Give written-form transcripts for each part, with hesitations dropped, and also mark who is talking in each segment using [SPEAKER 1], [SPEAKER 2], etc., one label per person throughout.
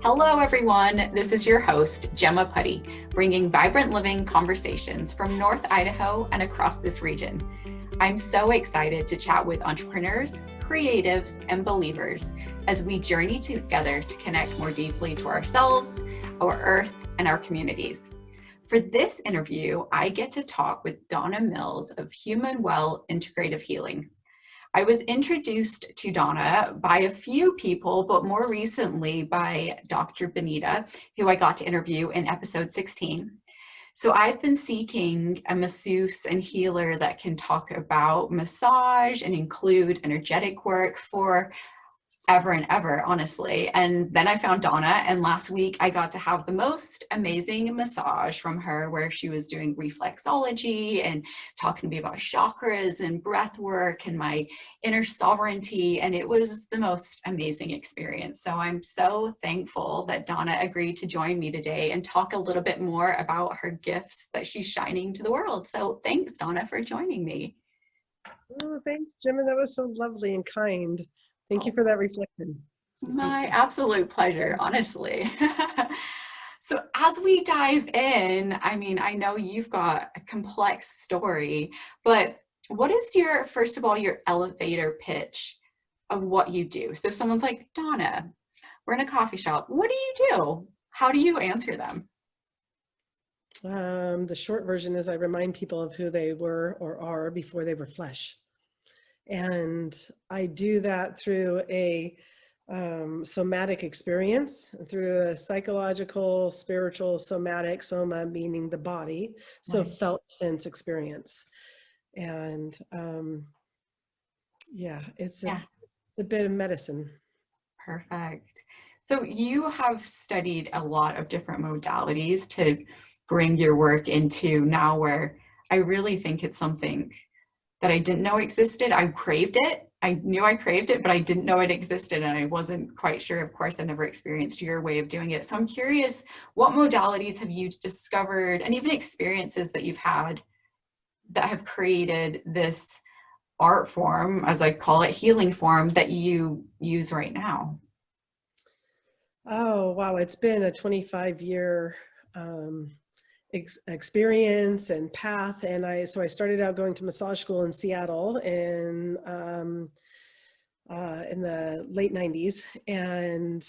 [SPEAKER 1] Hello, everyone. This is your host, Gemma Putty, bringing vibrant living conversations from North Idaho and across this region. I'm so excited to chat with entrepreneurs, creatives, and believers as we journey together to connect more deeply to ourselves, our earth, and our communities. For this interview, I get to talk with Donna Mills of HumanWell Integrative Healing. I was introduced to Donna by a few people, but more recently by Dr. Bonita, who I got to interview in episode 16. So I've been seeking a masseuse and healer that can talk about massage and include energetic work for ever and ever, honestly. And then I found Donna, and last week I got to have the most amazing massage from her where she was doing reflexology and talking to me about chakras and breath work and my inner sovereignty. And it was the most amazing experience. So I'm so thankful that Donna agreed to join me today and talk a little bit more about her gifts that she's shining to the world. So thanks, Donna, for joining me.
[SPEAKER 2] Oh, thanks, Gemma. That was so lovely and kind. Thank you for that reflection.
[SPEAKER 1] My absolute pleasure, honestly. So as we dive in, I know you've got a complex story, but what is first of all, your elevator pitch of what you do? So if someone's like, Donna, we're in a coffee shop, what do you do? How do you answer them?
[SPEAKER 2] The short version is I remind people of who they were or are before they were flesh. And I do that through a somatic experience, through a psychological, spiritual, somatic, soma meaning the body, so
[SPEAKER 1] Right.
[SPEAKER 2] felt sense experience. And it's a bit of medicine.
[SPEAKER 1] Perfect. So you have studied a lot of different modalities to bring your work into now where I really think it's something that I didn't know existed. I craved it. I knew I craved it, but I didn't know it existed and I wasn't quite sure. Of course, I never experienced your way of doing it. So I'm curious, what modalities have you discovered and even experiences that you've had that have created this art form, as I call it, healing form that you use right now?
[SPEAKER 2] Oh, wow. It's been a 25-year experience and path. And so I started out going to massage school in Seattle in the late 90s. And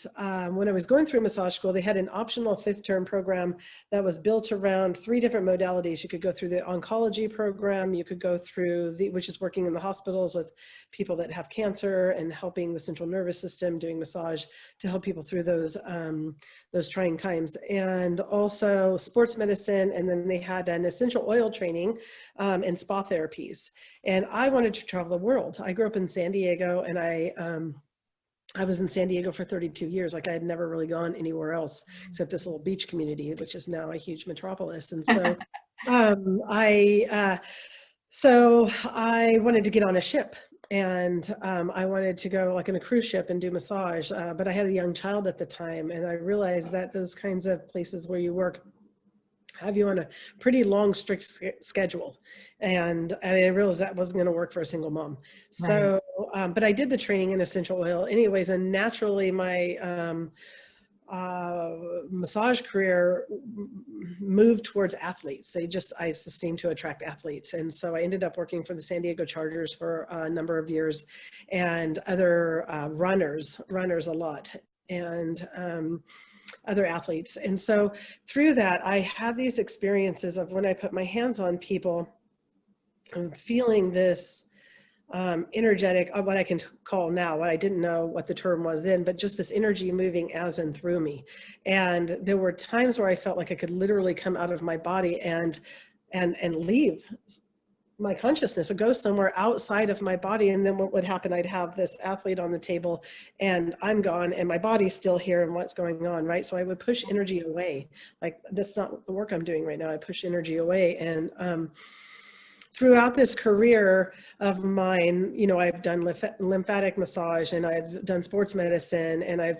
[SPEAKER 2] when I was going through massage school, they had an optional 5th term program that was built around 3 different modalities. You could go through the oncology program, you could go through which is working in the hospitals with people that have cancer and helping the central nervous system, doing massage to help people through those trying times, and also sports medicine. And then they had an essential oil training and spa therapies. And I wanted to travel the world. I grew up in San Diego, and I was in San Diego for 32 years. Like I had never really gone anywhere else except this little beach community, which is now a huge metropolis. And so I wanted to get on a ship, and I wanted to go like in a cruise ship and do massage. But I had a young child at the time, and I realized that those kinds of places where you work have you on a pretty long, strict schedule. And I realized that wasn't going to work for a single mom. So, but I did the training in essential oil anyways, and naturally my massage career moved towards athletes. I just seemed to attract athletes. And so I ended up working for the San Diego Chargers for a number of years, and other runners a lot. And other athletes. And so through that, I had these experiences of when I put my hands on people, I'm feeling this energetic, what I can call now, what I didn't know what the term was then, but just this energy moving as and through me. And there were times where I felt like I could literally come out of my body and leave my consciousness would go somewhere outside of my body. And then what would happen, I'd have this athlete on the table and I'm gone and my body's still here and what's going on, right? So I would push energy away. Like, that's not the work I'm doing right now. I push energy away. And throughout this career of mine, you know, I've done lymphatic massage, and I've done sports medicine, and I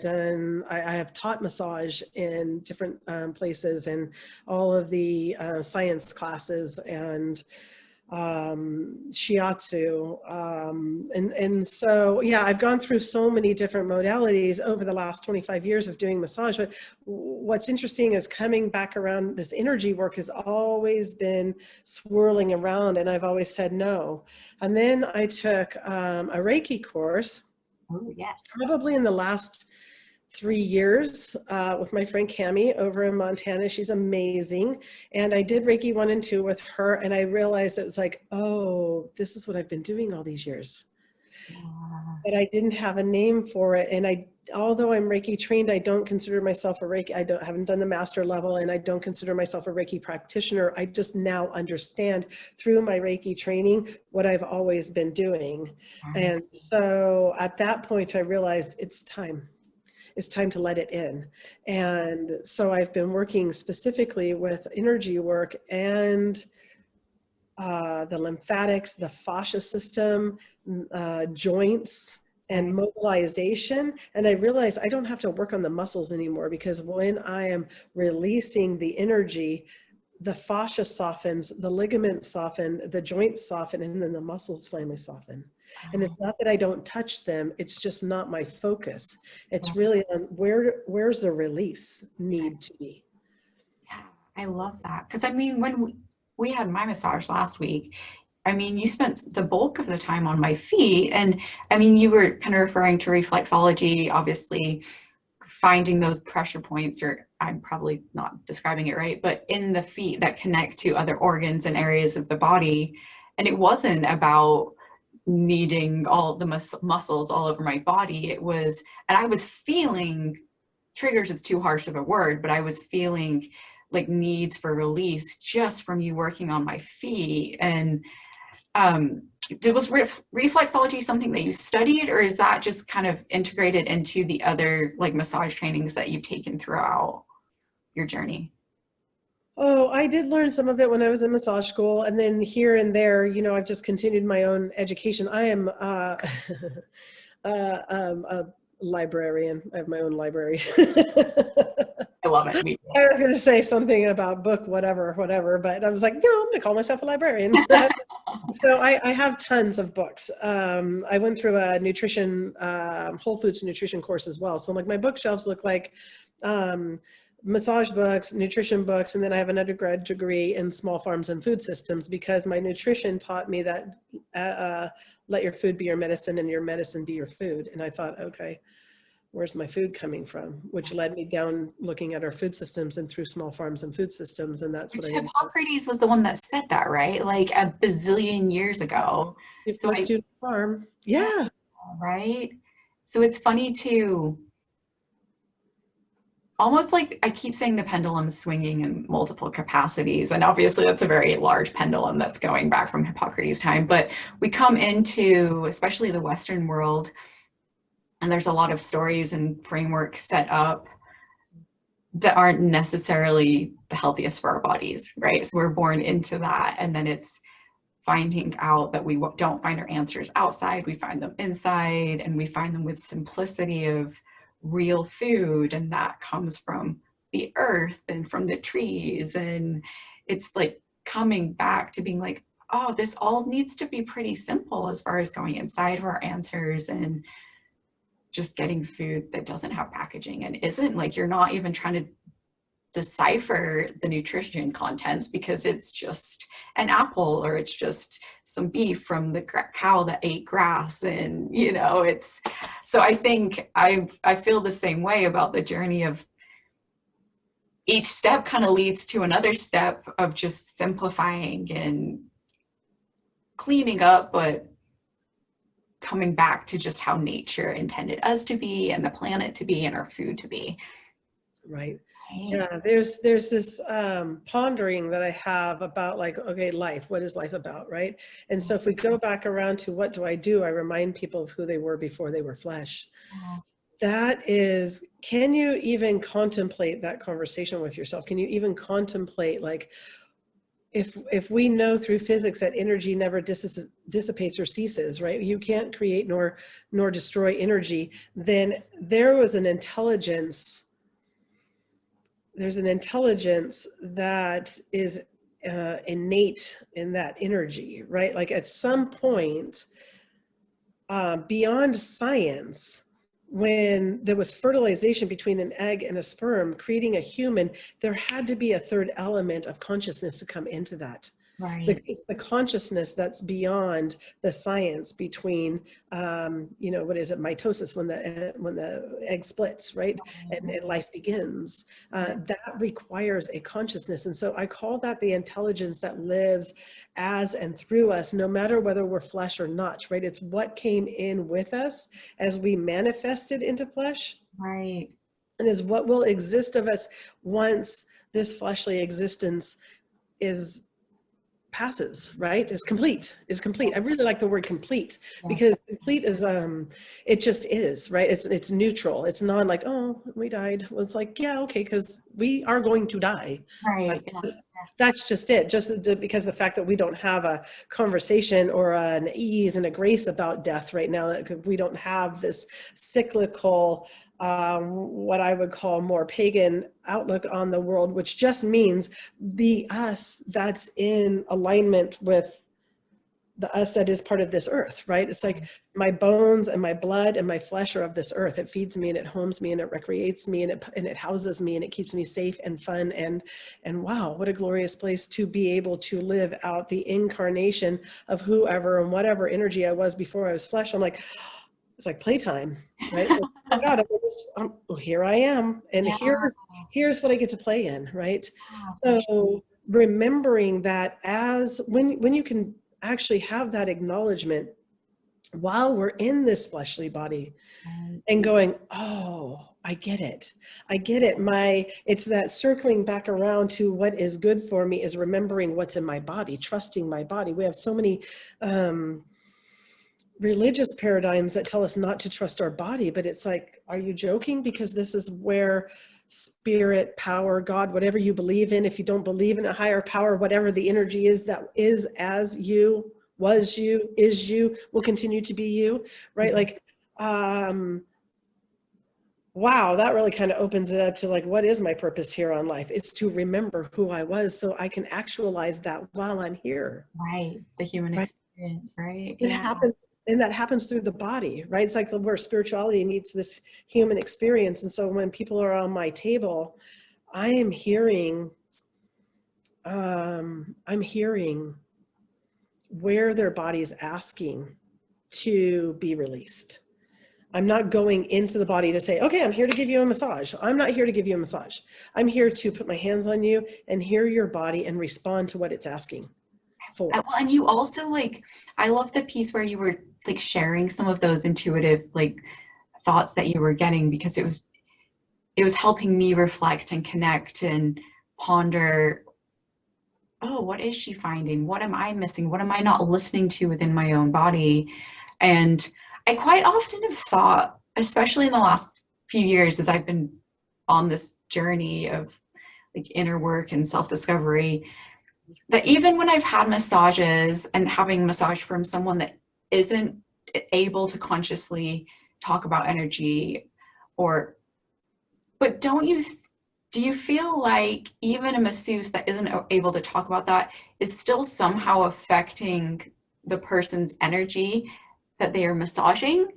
[SPEAKER 2] have taught massage in different places and all of the science classes. And shiatsu. And so, yeah, I've gone through so many different modalities over the last 25 years of doing massage. But what's interesting is coming back around, this energy work has always been swirling around, and I've always said no. And then I took a Reiki course,
[SPEAKER 1] Oh, yes.
[SPEAKER 2] probably in the last 3 years with my friend Cami over in Montana. She's amazing. And I did Reiki 1 and 2 with her. And I realized it was like, oh, this is what I've been doing all these years.
[SPEAKER 1] Yeah.
[SPEAKER 2] But I didn't have a name for it. And although I'm Reiki trained, I don't consider myself a Reiki. I haven't done the master level, and I don't consider myself a Reiki practitioner. I just now understand through my Reiki training what I've always been doing. And so at that point, I realized it's time. It's time to let it in. And so I've been working specifically with energy work and the lymphatics, the fascia system, joints, and mobilization. And I realized I don't have to work on the muscles anymore, because when I am releasing the energy, the fascia softens, the ligaments soften, the joints soften, and then the muscles finally soften. And it's not that I don't touch them, it's just not my focus. It's really on where's the release need to be.
[SPEAKER 1] Yeah, I love that. Because I mean, when we had my massage last week, I mean, you spent the bulk of the time on my feet. And I mean, you were kind of referring to reflexology, obviously finding those pressure points, or I'm probably not describing it right, but in the feet that connect to other organs and areas of the body. And it wasn't about needing all the muscles all over my body. It was, and I was feeling, triggers is too harsh of a word, but I was feeling like needs for release just from you working on my feet. And was reflexology something that you studied, or is that just kind of integrated into the other like massage trainings that you've taken throughout your journey?
[SPEAKER 2] Oh, I did learn some of it when I was in massage school, and then here and there, I've just continued my own education. I am a librarian. I have my own library.
[SPEAKER 1] I love it.
[SPEAKER 2] I was going to say something about book, whatever, but I was like, no, I'm going to call myself a librarian. So I have tons of books. I went through a nutrition, Whole Foods nutrition course as well. So like my bookshelves look like massage books, nutrition books, and then I have an undergrad degree in small farms and food systems, because my nutrition taught me that let your food be your medicine and your medicine be your food. And I thought, okay, where's my food coming from? Which led me down looking at our food systems and through small farms and food systems. And that's what I
[SPEAKER 1] Hippocrates was the one that said that, right? Like a bazillion years ago.
[SPEAKER 2] So I student farm. Yeah.
[SPEAKER 1] Right. So it's funny to almost like, I keep saying the pendulum is swinging in multiple capacities. And obviously that's a very large pendulum that's going back from Hippocrates' time. But we come into, especially the Western world, and there's a lot of stories and frameworks set up that aren't necessarily the healthiest for our bodies, right? So we're born into that. And then it's finding out that we don't find our answers outside, we find them inside, and we find them with simplicity of real food. And that comes from the earth and from the trees. And it's like coming back to being like, oh, this all needs to be pretty simple as far as going inside of our answers, and just getting food that doesn't have packaging and isn't like, you're not even trying to decipher the nutrition contents, because it's just an apple, or it's just some beef from the cow that ate grass. And it's, so I think I feel the same way about the journey of each step kind of leads to another step of just simplifying and cleaning up, but coming back to just how nature intended us to be, and the planet to be, and our food to be.
[SPEAKER 2] Right. Yeah, there's this pondering that I have about like, okay, life, what is life about, right? And so if we go back around to what do, I remind people of who they were before they were flesh. That is, can you even contemplate that conversation with yourself? Can you even contemplate, like, if we know through physics that energy never dissipates or ceases, right? You can't create nor destroy energy. Then there's an intelligence that is innate in that energy, right? Like at some point, beyond science, when there was fertilization between an egg and a sperm, creating a human, there had to be a third element of consciousness to come into that.
[SPEAKER 1] Right.
[SPEAKER 2] It's the consciousness that's beyond the science between, what is it, mitosis, when the egg splits, right? And life begins. That requires a consciousness. And so I call that the intelligence that lives as and through us, no matter whether we're flesh or not, right? It's what came in with us as we manifested into flesh.
[SPEAKER 1] Right.
[SPEAKER 2] And is what will exist of us once this fleshly existence passes, right? Is complete. I really like the word complete, because complete is it just is, right? It's neutral. It's not like, oh, we died. Well, it's like, yeah, okay, because we are going to die.
[SPEAKER 1] Right.
[SPEAKER 2] That's just it. Just because the fact that we don't have a conversation or an ease and a grace about death right now, that we don't have this cyclical, what I would call more pagan outlook on the world, which just means the us that's in alignment with the us that is part of this earth, right? It's like my bones and my blood and my flesh are of this earth. It feeds me and it homes me and it recreates me and it houses me and it keeps me safe and fun, and wow, what a glorious place to be able to live out the incarnation of whoever and whatever energy I was before I was flesh. I'm like, it's like playtime, right? Like, oh God, here I am, and here's what I get to play in, right? So remembering that as when you can actually have that acknowledgement while we're in this fleshly body, and going, oh, I get it. It's that circling back around to what is good for me, is remembering what's in my body, trusting my body. We have so many religious paradigms that tell us not to trust our body, but it's like, are you joking? Because this is where spirit, power, God, whatever you believe in, if you don't believe in a higher power, whatever the energy is that is as you, was you, is you, will continue to be you, right? Like, wow, that really kind of opens it up to like, what is my purpose here on life? It's to remember who I was so I can actualize that while I'm here.
[SPEAKER 1] Right. The human experience, right?
[SPEAKER 2] And that happens through the body, right? It's like where spirituality meets this human experience. And so when people are on my table, I'm hearing where their body is asking to be released. I'm not going into the body to say, okay, I'm here to give you a massage. I'm not here to give you a massage. I'm here to put my hands on you and hear your body and respond to what it's asking for.
[SPEAKER 1] Well, and you also, like, I love the piece where you were like sharing some of those intuitive like thoughts that you were getting, because it was helping me reflect and connect and ponder, oh, what is she finding? What am I missing? What am I not listening to within my own body? And I quite often have thought, especially in the last few years as I've been on this journey of like inner work and self-discovery, that even when I've had massages and having massage from someone that isn't able to consciously talk about energy, but do you feel like even a masseuse that isn't able to talk about that is still somehow affecting the person's energy that they are massaging?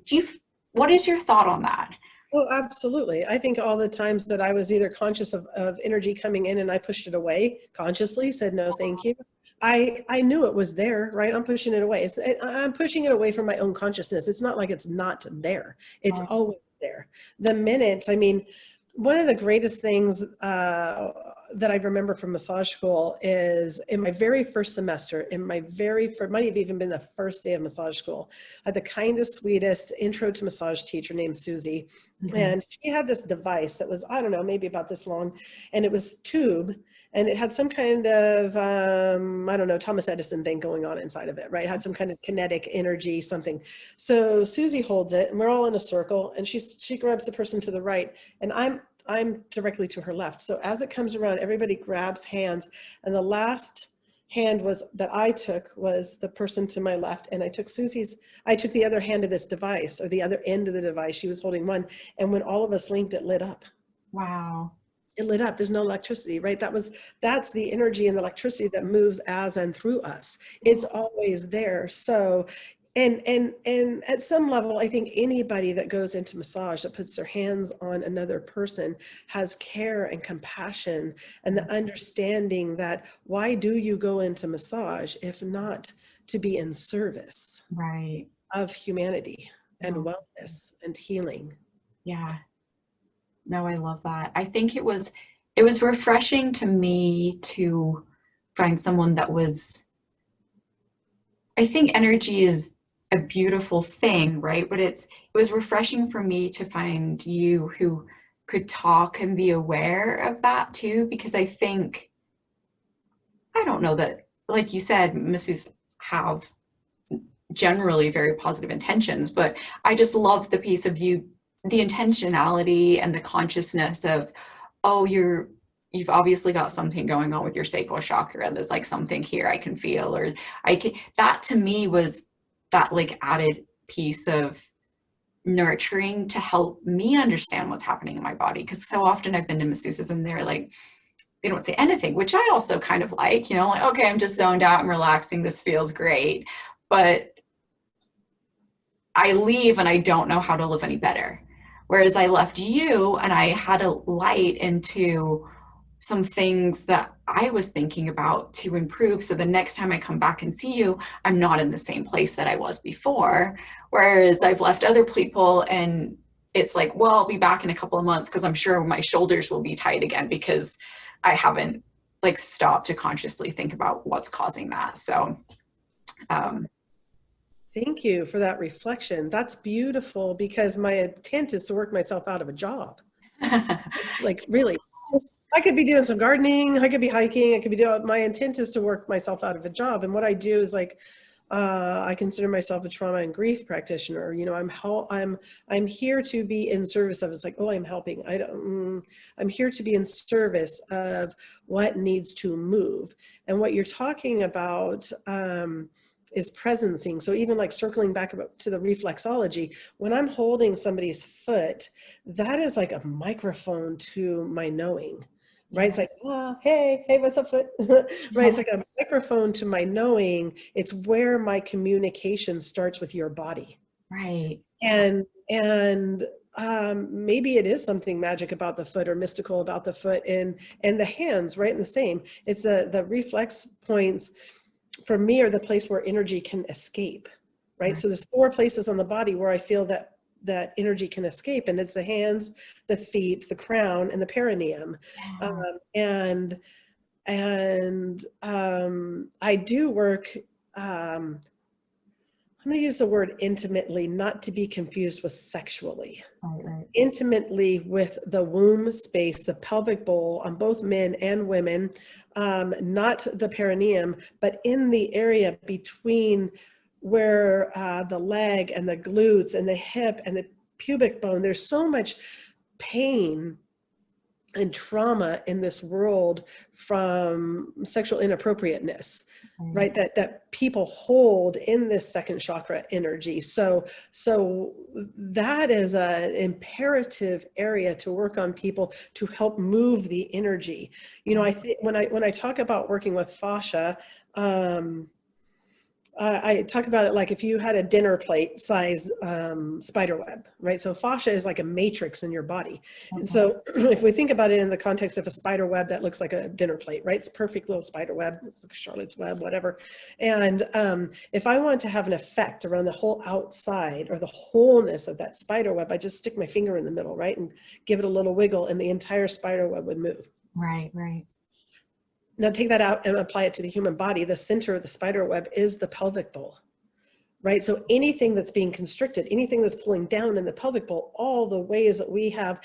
[SPEAKER 1] What is your thought on that?
[SPEAKER 2] Oh, absolutely. I think all the times that I was either conscious of energy coming in and I pushed it away consciously, said no, thank you. I knew it was there, right? I'm pushing it away. I'm pushing it away from my own consciousness. It's not like it's not there. It's always there. The minute, I mean, one of the greatest things that I remember from massage school is in my very first semester, might have even been the first day of massage school, I had the kindest, sweetest intro to massage teacher named Susie. And she had this device that was, I don't know, maybe about this long, and it was tube, and it had some kind of, I don't know, Thomas Edison thing going on inside of it, right? It had some kind of kinetic energy, something. So Susie holds it, and we're all in a circle, and she grabs the person to the right, and I'm directly to her left. So as it comes around, everybody grabs hands, and the last hand that I took was the person to my left, and I took the other hand of this device, or the other end of the device. She was holding one, and when all of us linked, it lit up.
[SPEAKER 1] Wow.
[SPEAKER 2] it lit up. There's no electricity, right? That's the energy and the electricity that moves as and through us. It's always there. So, and at some level, I think anybody that goes into massage, that puts their hands on another person, has care and compassion and the understanding that, why do you go into massage if not to be in service
[SPEAKER 1] Right.
[SPEAKER 2] of humanity and
[SPEAKER 1] No.
[SPEAKER 2] wellness and healing?
[SPEAKER 1] Yeah. No, I love that. I think it was refreshing to me to find someone that was, I think energy is a beautiful thing, right? But it was refreshing for me to find you who could talk and be aware of that too, because I think, I don't know that, like you said, masseuses have generally very positive intentions, but I just love the piece of you, the intentionality and the consciousness of, oh, you've obviously got something going on with your sacral chakra. There's like something here I can feel, or I can, that to me was that like added piece of nurturing to help me understand what's happening in my body. Because so often I've been to masseuses and they're like, they don't say anything, which I also kind of like, like, okay, I'm just zoned out, I'm relaxing, this feels great. But I leave and I don't know how to live any better. Whereas I left you and I had a light into some things that I was thinking about to improve. So the next time I come back and see you, I'm not in the same place that I was before. Whereas I've left other people and it's like, well, I'll be back in a couple of months because I'm sure my shoulders will be tight again because I haven't like stopped to consciously think about what's causing that. So,
[SPEAKER 2] Thank you for that reflection. That's beautiful, because my intent is to work myself out of a job. It's like, really, I could be doing some gardening, I could be hiking, I could be doing, my intent is to work myself out of a job. And what I do is like, I consider myself a trauma and grief practitioner. I'm here to be in service of, it's like, oh, I'm helping. I'm here to be in service of what needs to move. And what you're talking about, is presencing. So even like circling back to the reflexology, when I'm holding somebody's foot, that is like a microphone to my knowing, right? It's like, oh, hey, what's up, foot? Right? It's like a microphone to my knowing. It's where my communication starts with your body.
[SPEAKER 1] right.
[SPEAKER 2] And maybe it is something magic about the foot or mystical about the foot, and the hands, right? And the same. It's the reflex points for me are the place where energy can escape, right? So there's 4 places on the body where I feel that energy can escape, and it's the hands, the feet, the crown, and the perineum. I do work, I'm going to use the word intimately, not to be confused with sexually.
[SPEAKER 1] Right.
[SPEAKER 2] Intimately with the womb space, the pelvic bowl on both men and women, not the perineum, but in the area between where the leg and the glutes and the hip and the pubic bone. There's so much pain and trauma in this world from sexual inappropriateness, right? That people hold in this second chakra energy. So that is an imperative area to work on people to help move the energy. I think when I talk about working with fascia, I talk about it like if you had a dinner plate size spider web, right? So fascia is like a matrix in your body. And so if we think about it in the context of a spider web that looks like a dinner plate, right? It's perfect little spider web, it's like Charlotte's web, whatever. And if I want to have an effect around the whole outside or the wholeness of that spider web, I just stick my finger in the middle, right? And give it a little wiggle and the entire spider web would move.
[SPEAKER 1] Right.
[SPEAKER 2] Now take that out and apply it to the human body. The center of the spider web is the pelvic bowl, right? So anything that's being constricted, anything that's pulling down in the pelvic bowl, all the ways that we have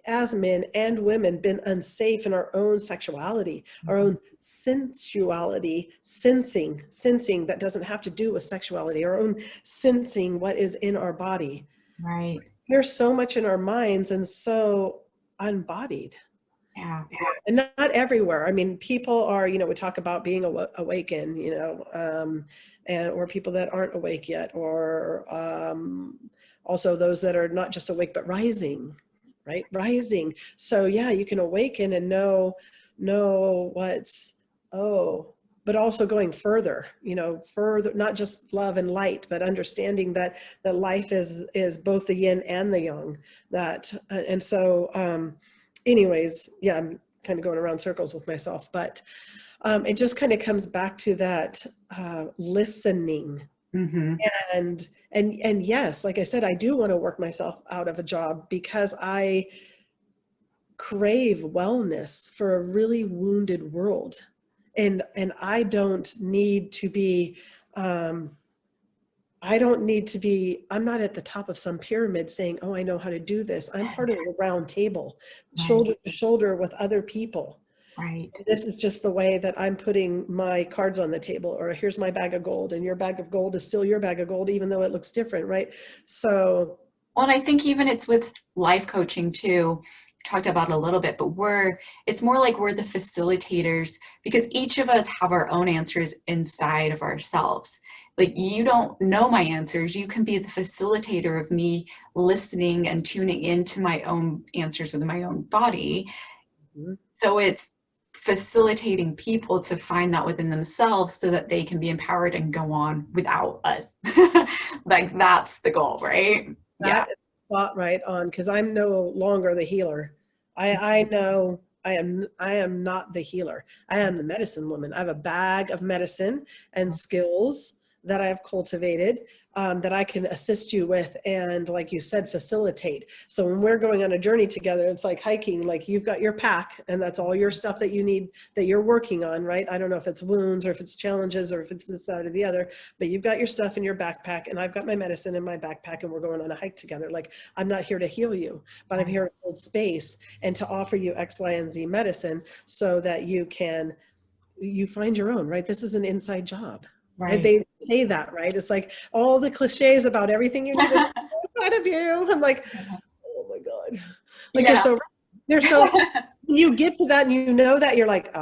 [SPEAKER 2] as men and women been unsafe in our own sexuality, our own sensuality, sensing that doesn't have to do with sexuality, our own sensing what is in our body.
[SPEAKER 1] Right.
[SPEAKER 2] There's so much in our minds and so unbodied.
[SPEAKER 1] Yeah.
[SPEAKER 2] And not everywhere. I mean, people are, we talk about being awakened, and or people that aren't awake yet, or also those that are not just awake but rising, right? Rising. So yeah, you can awaken and know what's, oh, but also going further, further, not just love and light, but understanding that life is both the yin and the yang. And so, anyways, yeah, I'm kind of going around circles with myself, but it just kind of comes back to that listening.
[SPEAKER 1] Mm-hmm.
[SPEAKER 2] And yes, like I said, I do want to work myself out of a job because I crave wellness for a really wounded world. And I don't need to be, I'm not at the top of some pyramid saying, oh, I know how to do this. I'm part of the round table, shoulder to shoulder with other people.
[SPEAKER 1] Right.
[SPEAKER 2] This is just the way that I'm putting my cards on the table, or here's my bag of gold, and your bag of gold is still your bag of gold, even though it looks different, right? So.
[SPEAKER 1] Well, and I think even it's with life coaching too, talked about it a little bit, but it's more like we're the facilitators because each of us have our own answers inside of ourselves. Like you don't know my answers. You can be the facilitator of me listening and tuning into my own answers within my own body.
[SPEAKER 2] Mm-hmm.
[SPEAKER 1] So it's facilitating people to find that within themselves so that they can be empowered and go on without us. Like that's the goal, right?
[SPEAKER 2] That is spot right on, because I'm no longer the healer. I know I am not the healer. I am the medicine woman. I have a bag of medicine and skills that I have cultivated that I can assist you with, and like you said, facilitate. So when we're going on a journey together, it's like hiking. Like you've got your pack, and that's all your stuff that you need, that you're working on, right? I don't know if it's wounds or if it's challenges or if it's this, that, or the other, but you've got your stuff in your backpack, and I've got my medicine in my backpack, and we're going on a hike together. Like I'm not here to heal you, but I'm here to hold space and to offer you X, Y, and Z medicine so that you find your own, right? This is an inside job. Right. They say that, right? It's like all the cliches about everything you need is inside of you. I'm like, oh my God. Like they're so you get to that and you know that, you're like,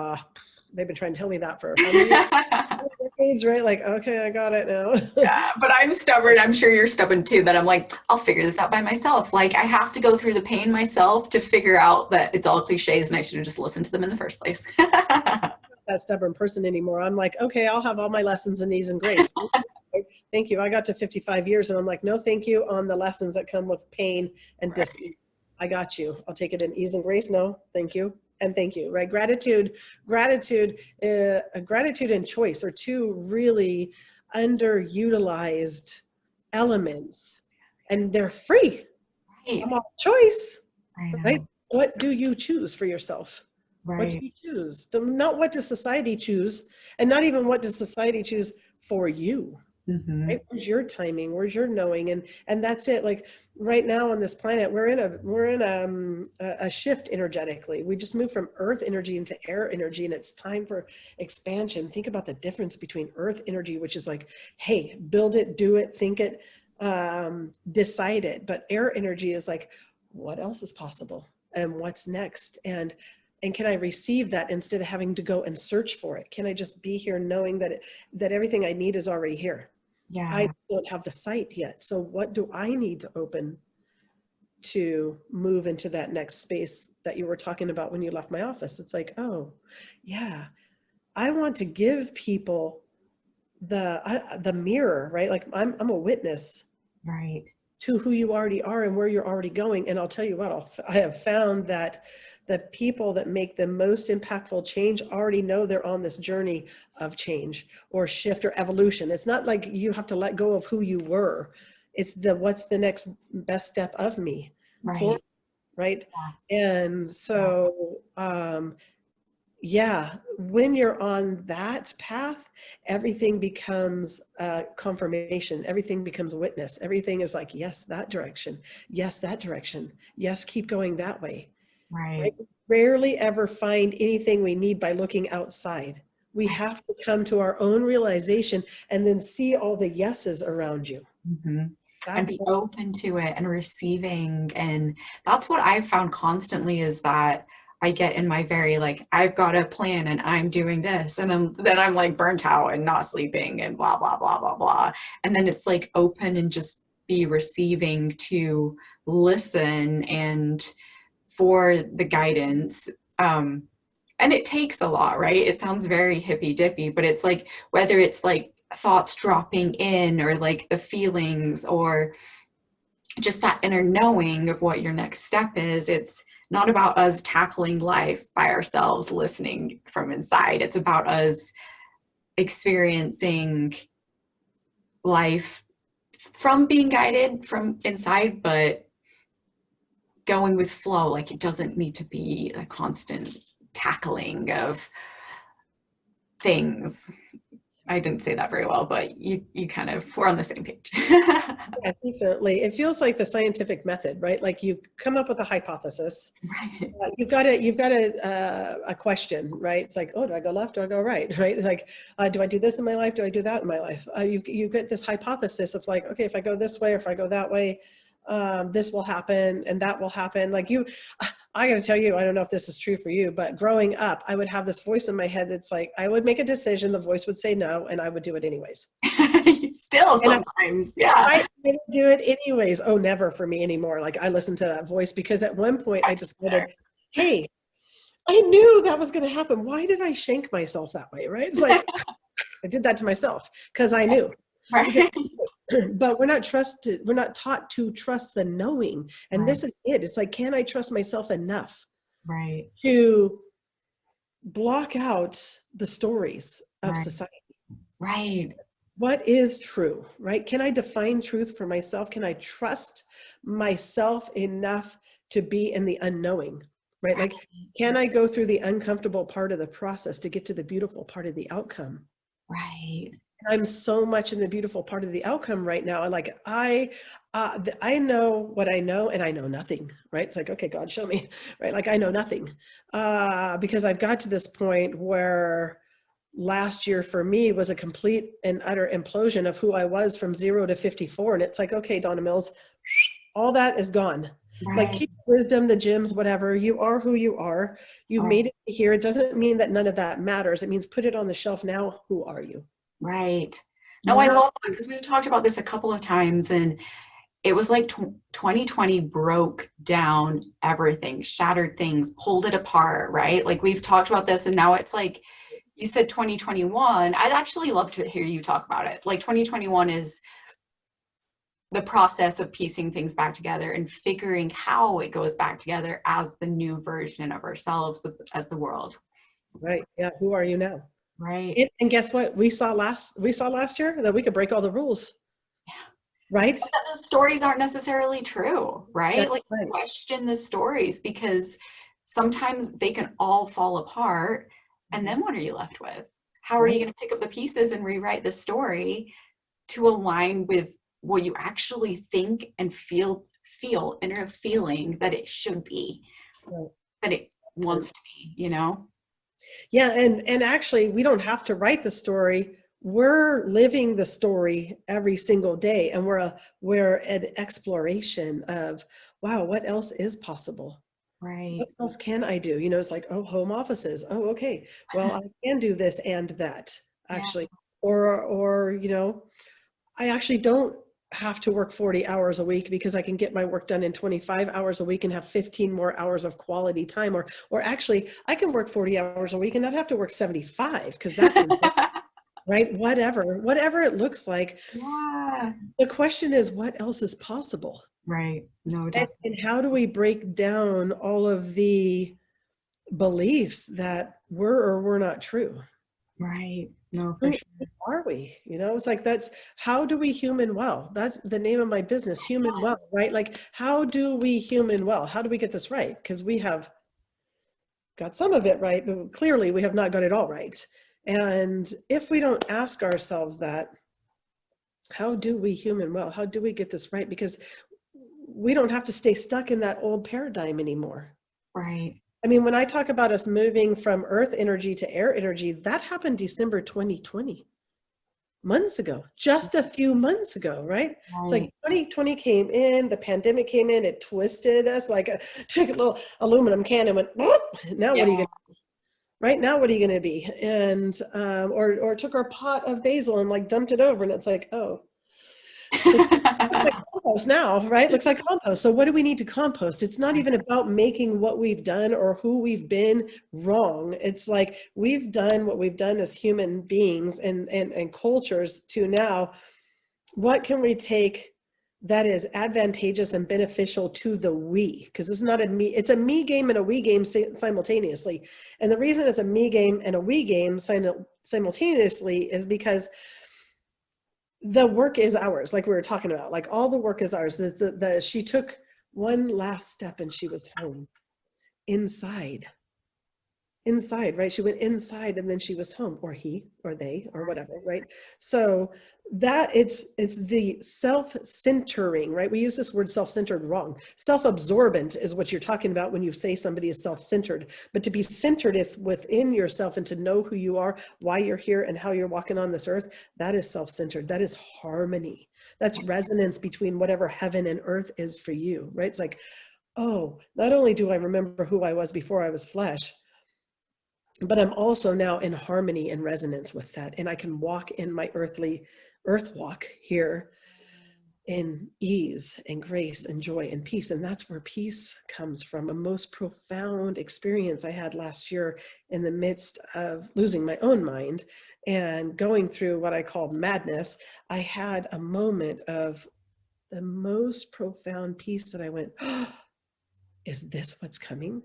[SPEAKER 2] they've been trying to tell me that for how many decades, right? Like, okay, I got it now.
[SPEAKER 1] Yeah, but I'm stubborn. I'm sure you're stubborn too, that I'm like, I'll figure this out by myself. Like I have to go through the pain myself to figure out that it's all cliches and I should have just listened to them in the first place.
[SPEAKER 2] That stubborn person anymore. I'm like, okay, I'll have all my lessons in ease and grace. Thank you. I got to 55 years and I'm like, no, thank you on the lessons that come with pain and dis-ease. I got you. I'll take it in ease and grace. No, thank you. And thank you, right? Gratitude and choice are two really underutilized elements, and they're free.
[SPEAKER 1] Right.
[SPEAKER 2] I'm all choice, right? What do you choose for yourself? Right. What do you choose? Not what does society choose, and not even what does society choose for you. Mm-hmm. Right? Where's your timing? Where's your knowing? And that's it. Like right now on this planet, we're in a shift energetically. We just moved from earth energy into air energy, and it's time for expansion. Think about the difference between earth energy, which is like, hey, build it, do it, think it, decide it. But air energy is like, what else is possible and what's next? And can I receive that instead of having to go and search for it? Can I just be here knowing that everything I need is already here? Yeah. I don't have the sight yet. So what do I need to open to move into that next space that you were talking about when you left my office? It's like, oh yeah, I want to give people the mirror, right? Like I'm a witness, right, to who you already are and where you're already going. And I'll tell you what, I have found that the people that make the most impactful change already know they're on this journey of change or shift or evolution. It's not like you have to let go of who you were. It's what's the next best step of me, right? Right. Yeah. And so, yeah, when you're on that path, everything becomes confirmation. Everything becomes witness. Everything is like, yes, that direction. Yes, that direction. Yes, keep going that way. Right. We rarely ever find anything we need by looking outside. We have to come to our own realization and then see all the yeses around you. Mm-hmm.
[SPEAKER 1] And be open to it and receiving. And that's what I've found constantly is that I get in my very like, I've got a plan and I'm doing this. And then I'm like burnt out and not sleeping and blah, blah, blah, blah, blah. And then it's like open and just be receiving to listen and for the guidance. And it takes a lot, right? It sounds very hippy dippy, but it's like, whether it's like thoughts dropping in, or like the feelings, or just that inner knowing of what your next step is. It's not about us tackling life by ourselves, listening from inside. It's about us experiencing life from being guided from inside, but going with flow. Like, it doesn't need to be a constant tackling of things. I didn't say that very well, but you kind of, we're on the same page.
[SPEAKER 2] Yeah, definitely. It feels like the scientific method, right? Like, you come up with a hypothesis.
[SPEAKER 1] Right.
[SPEAKER 2] You've got a question, right? It's like, oh, do I go left? Do I go right? Right? Like, do I do this in my life? Do I do that in my life? You get this hypothesis of like, okay, if I go this way, or if I go that way, this will happen and that will happen. Like, I got to tell you, I don't know if this is true for you, but growing up, I would have this voice in my head that's like, I would make a decision, the voice would say no, and I would do it anyways.
[SPEAKER 1] Still sometimes, yeah.
[SPEAKER 2] I would do it anyways. Oh, never for me anymore. Like, I listened to that voice because at one point I decided, hey, I knew that was going to happen. Why did I shank myself that way? Right? It's like, I did that to myself because I knew.
[SPEAKER 1] Right.
[SPEAKER 2] But we're not taught to trust the knowing. And
[SPEAKER 1] Right.
[SPEAKER 2] This is it. It's like, can I trust myself enough
[SPEAKER 1] Right.
[SPEAKER 2] to block out the stories of
[SPEAKER 1] Right.
[SPEAKER 2] society?
[SPEAKER 1] Right.
[SPEAKER 2] What is true, right? Can I define truth for myself? Can I trust myself enough to be in the unknowing, right? Like, can I go through the uncomfortable part of the process to get to the beautiful part of the outcome?
[SPEAKER 1] Right.
[SPEAKER 2] I'm so much in the beautiful part of the outcome right now. Like, I know what I know, and I know nothing, right? It's like, okay, God, show me, right? Like, I know nothing, because I've got to this point where last year for me was a complete and utter implosion of who I was from 0 to 54. And it's like, okay, Donna Mills, all that is gone.
[SPEAKER 1] Right.
[SPEAKER 2] Like, keep wisdom, the gyms, whatever. You are who you are. You've made it here. It doesn't mean that none of that matters. It means put it on the shelf now. Who are you?
[SPEAKER 1] Right. No, I love that, because we've talked about this a couple of times, and it was like 2020 broke down everything, shattered things, pulled it apart, right? Like, we've talked about this, and now it's like, you said 2021. I'd actually love to hear you talk about it. Like, 2021 is the process of piecing things back together and figuring how it goes back together as the new version of ourselves, as the world.
[SPEAKER 2] Right. Yeah. Who are you now?
[SPEAKER 1] Right.
[SPEAKER 2] And guess what? We saw last year that we could break all the rules.
[SPEAKER 1] Yeah.
[SPEAKER 2] Right.
[SPEAKER 1] But those stories aren't necessarily true, right?
[SPEAKER 2] That's
[SPEAKER 1] like,
[SPEAKER 2] right.
[SPEAKER 1] Question the stories, because sometimes they can all fall apart. And then what are you left with? How are you going to pick up the pieces and rewrite the story to align with what you actually think and feel inner feeling that it should be, that it wants to be, you know?
[SPEAKER 2] Yeah. And actually, we don't have to write the story. We're living the story every single day. And we're an exploration of, wow, what else is possible?
[SPEAKER 1] Right.
[SPEAKER 2] What else can I do? You know, it's like, oh, home offices. Oh, okay. Well, I can do this and that, actually.
[SPEAKER 1] Yeah.
[SPEAKER 2] Or, you know, I actually don't have to work 40 hours a week, because I can get my work done in 25 hours a week and have 15 more hours of quality time. Or actually, I can work 40 hours a week and not have to work 75, because that's insane. Right? Whatever it looks like.
[SPEAKER 1] Yeah.
[SPEAKER 2] The question is, what else is possible?
[SPEAKER 1] Right. No,
[SPEAKER 2] and how do we break down all of the beliefs that were or were not true?
[SPEAKER 1] Right. No, for sure.
[SPEAKER 2] Who are we? You know, it's like, how do we human well? That's the name of my business, Human Well, right? Like, how do we human well? How do we get this right? Because we have got some of it right, but clearly we have not got it all right. And if we don't ask ourselves that, how do we human well? How do we get this right? Because we don't have to stay stuck in that old paradigm anymore.
[SPEAKER 1] Right.
[SPEAKER 2] I mean, when I talk about us moving from earth energy to air energy, that happened December 2020, months ago, just a few months ago, right? It's like 2020 came in, the pandemic came in, it twisted us, like took a little aluminum can and went, whoop, now what are you going to be? Right now, what are you going to be? And, or took our pot of basil and like dumped it over, and it's like, oh. It's like, compost now, right? Looks like compost. So what do we need to compost? It's not even about making what we've done or who we've been wrong. It's like we've done what we've done as human beings and cultures to now. What can we take that is advantageous and beneficial to the we? Because it's not a me, it's a me game and a we game simultaneously. And the reason it's a me game and a we game simultaneously is because the work is ours, like we were talking about, like all the work is ours. She took one last step and she was home inside, right? She went inside and then she was home, or he or they or whatever, right? So that it's the self-centering, right? We use this word self-centered wrong. Self-absorbent is what you're talking about when you say somebody is self-centered. But to be centered within yourself and to know who you are, why you're here, and how you're walking on this earth, that is self-centered. That is harmony. That's resonance between whatever heaven and earth is for you, right? It's like, oh, not only do I remember who I was before I was flesh, but I'm also now in harmony and resonance with that. And I can walk in my earthly earth walk here in ease and grace and joy and peace. And that's where peace comes from. A most profound experience I had last year in the midst of losing my own mind and going through what I call madness. I had a moment of the most profound peace that I went, oh, is this what's coming?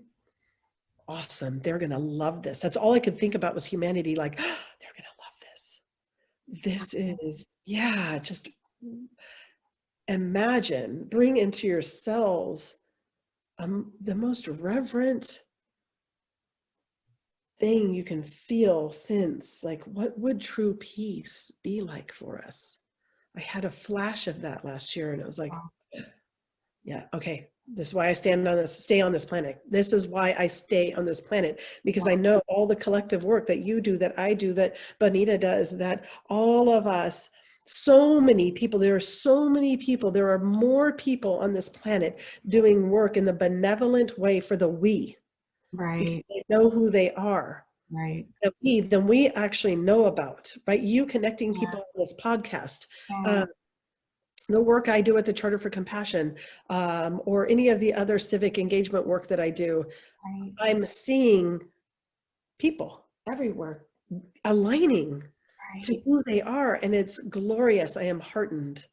[SPEAKER 2] Awesome. They're going to love this. That's all I could think about was humanity. Like, oh, they're going to love this. This is, yeah, just imagine, bring into your cells the most reverent thing you can feel, sense, like what would true peace be like for us? I had a flash of that last year and it was like, yeah, okay. This is why I stay on this planet. This is why I stay on this planet, because I know all the collective work that you do, that I do, that Bonita does, that all of us, so many people, there are so many people, there are more people on this planet doing work in the benevolent way for the we.
[SPEAKER 1] Right.
[SPEAKER 2] They know who they are.
[SPEAKER 1] Right.
[SPEAKER 2] Then we actually know about, right? You connecting people on this podcast. The work I do at the Charter for Compassion, or any of the other civic engagement work that I do, right. I'm seeing people everywhere aligning right. to who they are, and it's glorious. I am heartened.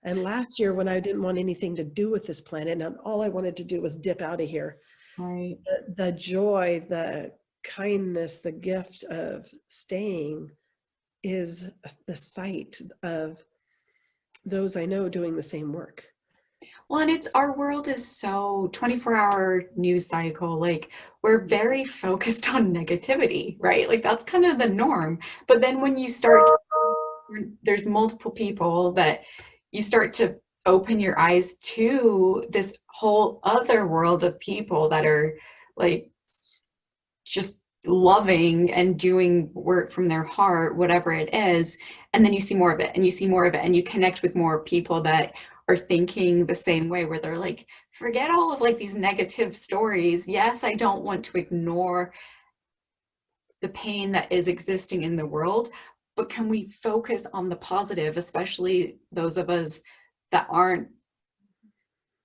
[SPEAKER 2] And last year when I didn't want anything to do with this planet, and all I wanted to do was dip out of here, right. the joy, the kindness, the gift of staying is the sight of those I know doing the same work.
[SPEAKER 1] Well, and our world is so 24-hour news cycle, like we're very focused on negativity, right? Like that's kind of the norm. But then when you start, there's multiple people that you start to open your eyes to this whole other world of people that are like just loving and doing work from their heart, whatever it is. And then you see more of it and you see more of it and you connect with more people that are thinking the same way, where they're like, forget all of like these negative stories. Yes, I don't want to ignore the pain that is existing in the world, but can we focus on the positive, especially those of us that aren't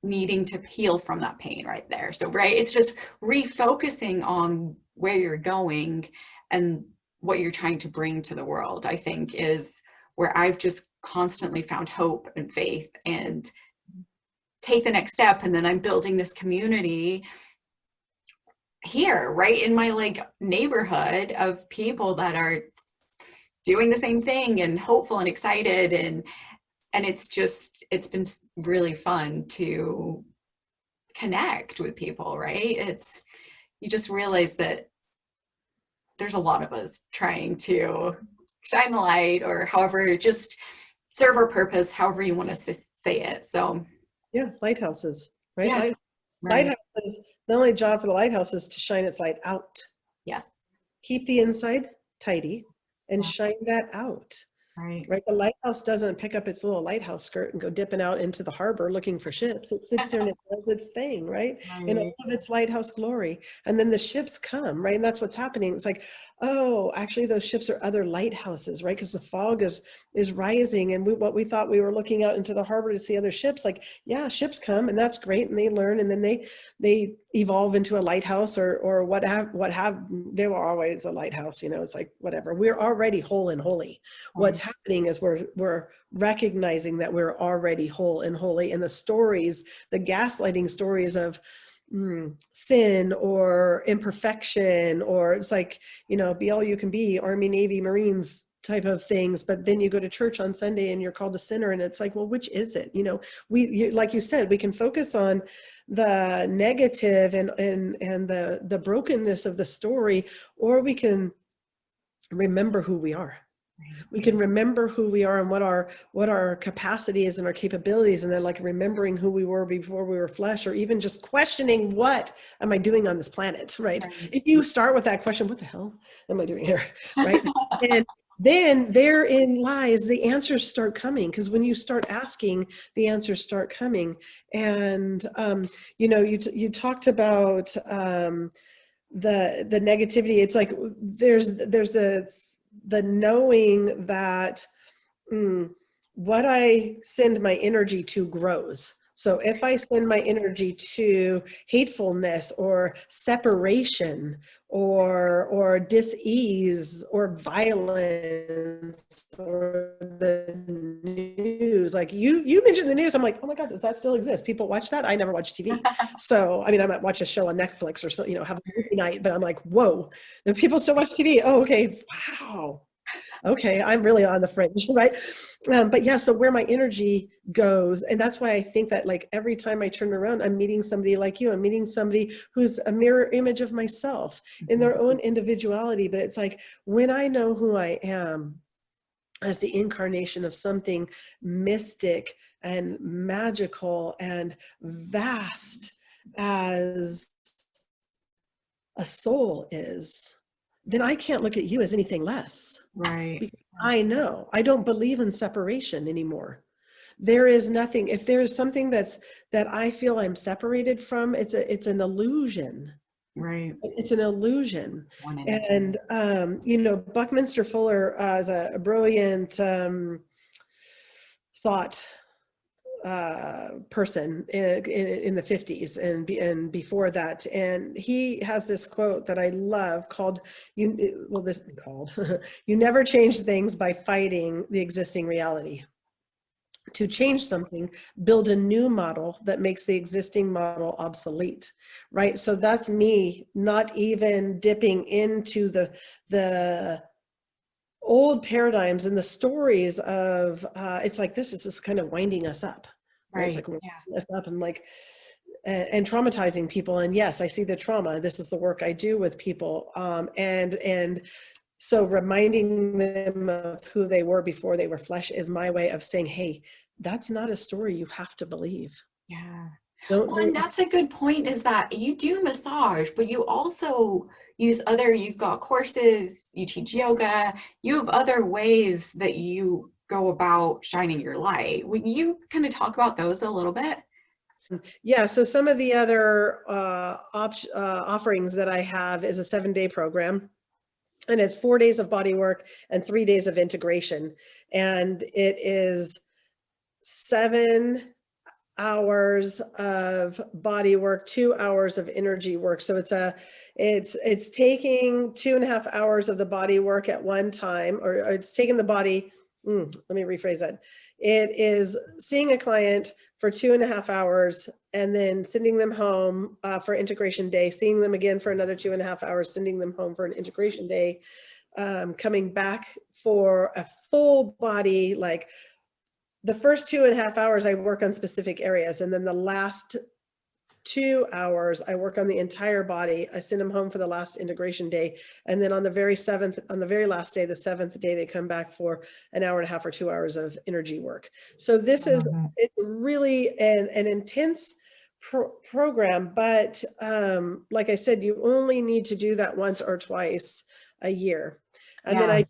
[SPEAKER 1] needing to heal from that pain right there. So, right, it's just refocusing on where you're going and what you're trying to bring to the world, I think, is where I've just constantly found hope and faith and take the next step. And then I'm building this community here, right in my like neighborhood of people that are doing the same thing and hopeful and excited. And it's been really fun to connect with people, right? You just realize that there's a lot of us trying to shine the light, or however, just serve our purpose, however you want to say it. So
[SPEAKER 2] yeah, lighthouses, right?
[SPEAKER 1] Yeah,
[SPEAKER 2] lighthouses, the only job for the lighthouse is to shine its light out.
[SPEAKER 1] Yes.
[SPEAKER 2] Keep the inside tidy and shine that out.
[SPEAKER 1] Right.
[SPEAKER 2] right? The lighthouse doesn't pick up its little lighthouse skirt and go dipping out into the harbor looking for ships. It sits there and it does its thing, right? In all
[SPEAKER 1] Right.
[SPEAKER 2] of its lighthouse glory. And then the ships come, right? And that's what's happening. It's like, oh, actually those ships are other lighthouses, right? Because the fog is rising, and what we thought we were looking out into the harbor to see other ships, like, yeah, ships come, and that's great, and they learn, and then they evolve into a lighthouse, or what have they were always a lighthouse, you know. It's like, whatever, we're already whole and holy. What's happening is we're recognizing that we're already whole and holy, and the stories, the gaslighting stories of sin or imperfection, or it's like, you know, be all you can be, Army, Navy, Marines type of things, but then you go to church on Sunday and you're called a sinner, and it's like, well, which is it? You know, like you said, we can focus on the negative and the brokenness of the story, or we can remember who we are. We can remember who we are and what our capacity is and our capabilities, and then like remembering who we were before we were flesh, or even just questioning, what am I doing on this planet, right? If you start with that question, what the hell am I doing here, right? And then therein lies the answers start coming, because when you start asking, the answers start coming. And you know, you talked about the negativity. It's like there's the knowing that what I send my energy to grows. So if I send my energy to hatefulness or separation or dis-ease or violence or the news, like you mentioned the news, I'm like, oh my God, does that still exist? People watch that? I never watch TV. So, I mean, I might watch a show on Netflix or so, you know, have a movie night, but I'm like, whoa, do people still watch TV? Oh, okay. Wow. Okay, I'm really on the fringe, right? But yeah, so where my energy goes, and that's why I think that, like, every time I turn around, I'm meeting somebody like you. I'm meeting somebody who's a mirror image of myself in their own individuality. But it's like, when I know who I am as the incarnation of something mystic and magical and vast as a soul is, then I can't look at you as anything less.
[SPEAKER 1] Right.
[SPEAKER 2] Because I know I don't believe in separation anymore. There is nothing. If there is something that I feel I'm separated from, it's an illusion.
[SPEAKER 1] Right.
[SPEAKER 2] It's an illusion. And you know, Buckminster Fuller is a brilliant thought person in the 50s and before that, and he has this quote that I love called you never change things by fighting the existing reality. To change something, build a new model that makes the existing model obsolete, right? So that's me not even dipping into the old paradigms and the stories of it's like, this is just kind of winding us up, right? It's like winding us up and like and traumatizing people. And yes, I see the trauma. This is the work I do with people, and so reminding them of who they were before they were flesh is my way of saying, hey, that's not a story you have to believe.
[SPEAKER 1] Yeah.
[SPEAKER 2] Don't.
[SPEAKER 1] And that's a good point, is that you do massage, but you also use you've got courses, you teach yoga, you have other ways that you go about shining your light. Would you kind of talk about those a little bit?
[SPEAKER 2] Yeah, so some of the other offerings that I have is a 7-day program. And it's 4 days of body work and 3 days of integration. And it is 7 hours of body work, 2 hours of energy work. So it's taking 2.5 hours of the body work at one time, or it's taking the body, let me rephrase that. It is seeing a client for 2.5 hours and then sending them home for integration day, seeing them again for another 2.5 hours, sending them home for an integration day, coming back for a full body. Like the first 2.5 hours I work on specific areas, and then the last 2 hours I work on the entire body. I send them home for the last integration day, and then on the very last day, the 7th day, they come back for an hour and a half or 2 hours of energy work. So this is it's really an intense program, but like I said, you only need to do that once or twice a year. And then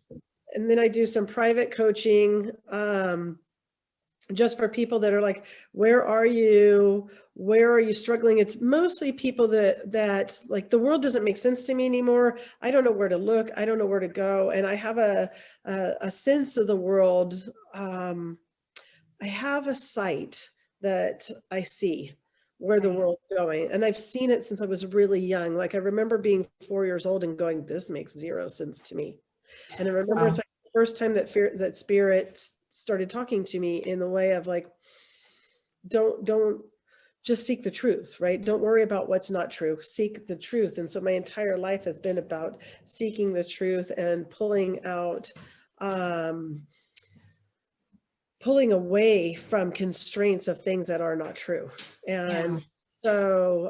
[SPEAKER 2] And then I do some private coaching, just for people that are like, where are you? Where are you struggling? It's mostly people that like, the world doesn't make sense to me anymore. I don't know where to look. I don't know where to go. And I have a sense of the world. I have a sight that I see where the world's going. And I've seen it since I was really young. Like, I remember being 4 years old and going, this makes zero sense to me. And I remember it's like the first time that spirit started talking to me in the way of like, don't just seek the truth, right? Don't worry about what's not true, seek the truth. And so my entire life has been about seeking the truth and pulling away from constraints of things that are not true. And so,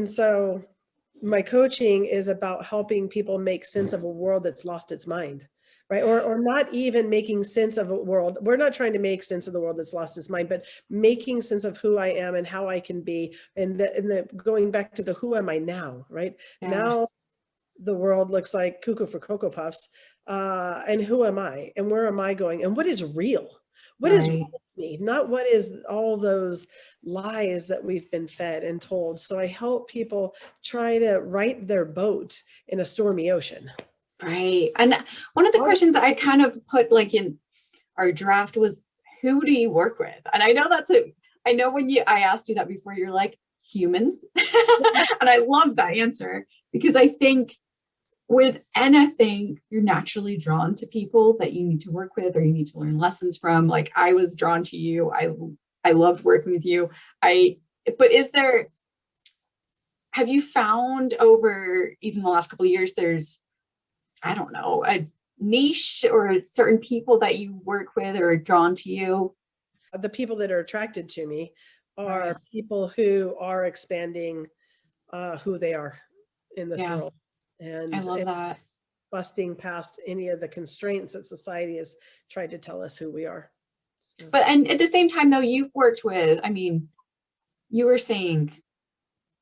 [SPEAKER 2] so my coaching is about helping people make sense of a world that's lost its mind, right? Or not even making sense of a world. We're not trying to make sense of the world that's lost its mind, but making sense of who I am and how I can be. And going back to the who am I now, right? Now the world looks like cuckoo for Cocoa Puffs. And who am I? And where am I going? And what is real? What is real to me? Not what is all those lies that we've been fed and told. So I help people try to right their boat in a stormy ocean.
[SPEAKER 3] Right. And one of the questions I kind of put like in our draft was, who do you work with? And I know I know when I asked you that before, you're like, humans. And I love that answer, because I think with anything, you're naturally drawn to people that you need to work with or you need to learn lessons from. Like, I was drawn to you. I loved working with you. But have you found over even the last couple of years, there's, I don't know, a niche or certain people that you work with or are drawn to you?
[SPEAKER 2] The people that are attracted to me are people who are expanding who they are in this world. And
[SPEAKER 3] I love that.
[SPEAKER 2] Busting past any of the constraints that society has tried to tell us who we are. So.
[SPEAKER 3] But, and at the same time though, you've worked with, I mean, you were saying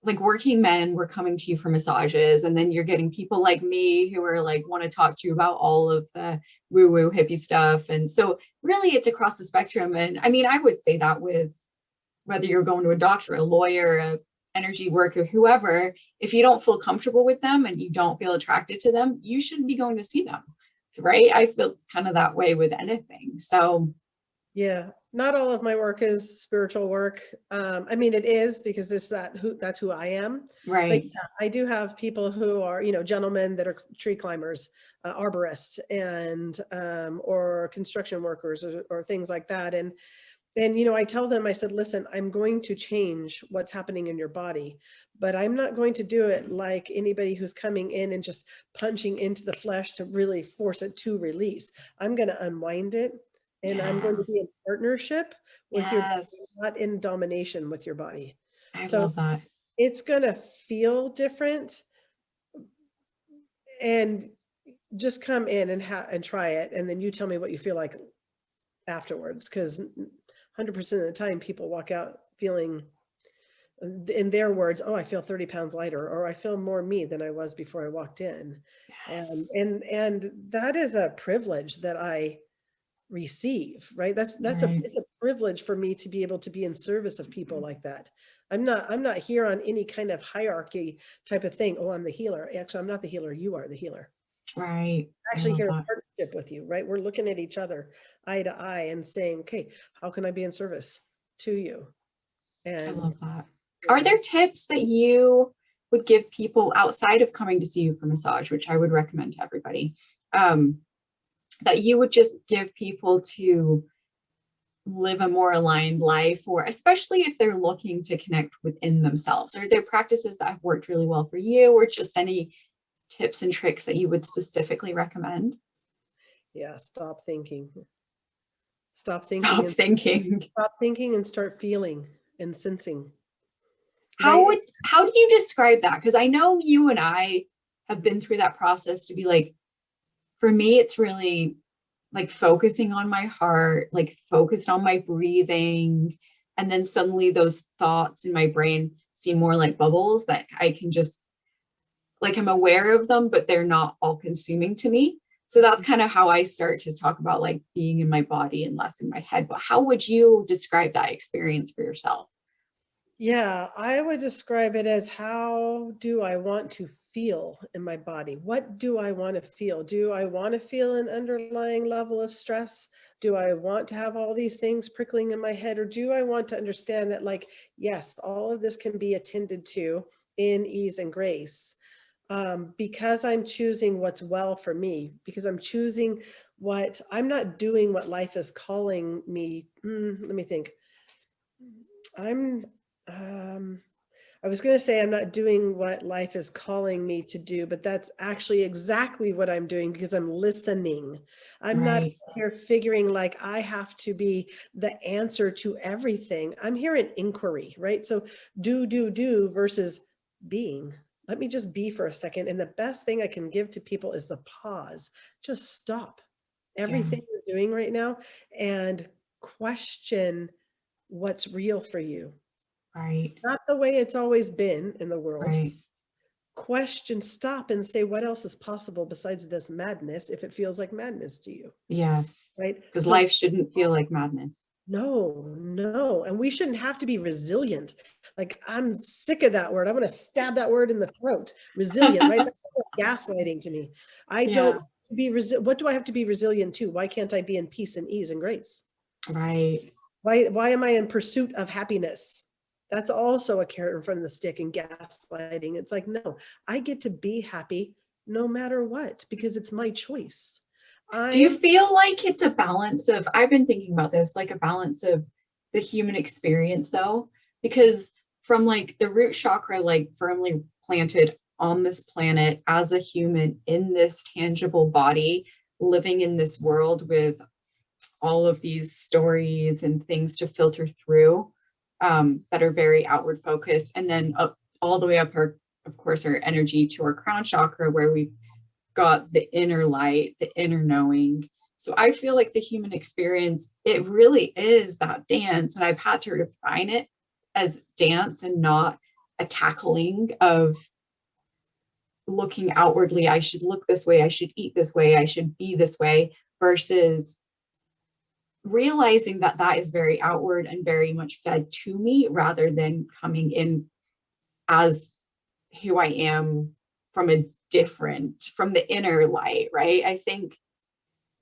[SPEAKER 3] like working men were coming to you for massages, and then you're getting people like me who are like, want to talk to you about all of the woo woo hippie stuff. And so really it's across the spectrum. And I mean, I would say that with whether you're going to a doctor, a lawyer, a energy worker, whoever, if you don't feel comfortable with them and you don't feel attracted to them, you shouldn't be going to see them, right? I feel kind of that way with anything. So
[SPEAKER 2] yeah, not all of my work is spiritual work. I mean, it is, because that's who I am.
[SPEAKER 3] Right.
[SPEAKER 2] But yeah, I do have people who are, gentlemen that are tree climbers, arborists, and or construction workers, or things like that. And I tell them, I said, listen, I'm going to change what's happening in your body, but I'm not going to do it like anybody who's coming in and just punching into the flesh to really force it to release. I'm going to unwind it, and I'm going to be in partnership with your body, not in domination with your body.
[SPEAKER 3] I love that.
[SPEAKER 2] It's going to feel different, and just come in and try it. And then you tell me what you feel like afterwards, because 100% of the time people walk out feeling, in their words, oh, I feel 30 pounds lighter, or I feel more me than I was before I walked in. And that is a privilege that I receive, right? It's a privilege for me to be able to be in service of people like that. I'm not here on any kind of hierarchy type of thing. Oh, I'm the healer. Actually, I'm not the healer. You are the healer.
[SPEAKER 3] Right.
[SPEAKER 2] Actually here in partnership with you, right? We're looking at each other eye to eye and saying, okay, how can I be in service to you? And
[SPEAKER 3] I love that. Are there tips that you would give people outside of coming to see you for massage, which I would recommend to everybody, that you would just give people to live a more aligned life, or especially if they're looking to connect within themselves? Are there practices that have worked really well for you, or just any tips and tricks that you would specifically recommend?
[SPEAKER 2] Yeah, stop thinking and start feeling and sensing.
[SPEAKER 3] How do you describe that? Because I know you and I have been through that process to be like, for me, it's really like focusing on my heart, like focused on my breathing. And then suddenly those thoughts in my brain seem more like bubbles that I can just like I'm aware of them, but they're not all consuming to me. So that's kind of how I start to talk about like being in my body and less in my head. But how would you describe that experience for yourself?
[SPEAKER 2] Yeah, I would describe it as, how do I want to feel in my body? What do I want to feel? Do I want to feel an underlying level of stress? Do I want to have all these things prickling in my head? Or do I want to understand that, like, yes, all of this can be attended to in ease and grace, because I'm choosing what's well for me, because I'm choosing what I'm not doing what life is calling me. Let me think. I'm I was going to say I'm not doing what life is calling me to do, but that's actually exactly what I'm doing, because I'm listening. I'm not
[SPEAKER 3] Right.
[SPEAKER 2] here figuring like I have to be the answer to everything. I'm here in inquiry, right? So do versus being. Let me just be for a second. And the best thing I can give to people is the pause. Just stop
[SPEAKER 3] Yeah.
[SPEAKER 2] everything you're doing right now and question what's real for you.
[SPEAKER 3] Right.
[SPEAKER 2] Not the way it's always been in the world.
[SPEAKER 3] Right.
[SPEAKER 2] Question, stop and say, what else is possible besides this madness, if it feels like madness to you,
[SPEAKER 3] Yes.
[SPEAKER 2] right?
[SPEAKER 3] Because
[SPEAKER 2] So
[SPEAKER 3] life shouldn't feel like madness.
[SPEAKER 2] no. And we shouldn't have to be resilient. Like, I'm sick of that word. I'm going to stab that word in the throat. Resilient, right? That's like gaslighting to me. I
[SPEAKER 3] Yeah.
[SPEAKER 2] don't be what do I have to be resilient to? Why can't I be in peace and ease and grace?
[SPEAKER 3] Right.
[SPEAKER 2] Why am I in pursuit of happiness? That's also a carrot in front of the stick and gaslighting. It's like, no, I get to be happy no matter what, because it's my choice.
[SPEAKER 3] Do you
[SPEAKER 2] I'm
[SPEAKER 3] feel like it's a balance of, I've been thinking about this, like a balance of the human experience though, because from like the root chakra, like firmly planted on this planet as a human in this tangible body, living in this world with all of these stories and things to filter through, that are very outward focused. And then up, all the way up our, of course, our energy to our crown chakra, where we've got the inner light, the inner knowing. So I feel like the human experience, it really is that dance. And I've had to define it as dance and not a tackling of looking outwardly. I should look this way, I should eat this way, I should be this way, versus realizing that that is very outward and very much fed to me, rather than coming in as who I am from a different, from the inner light, right? I think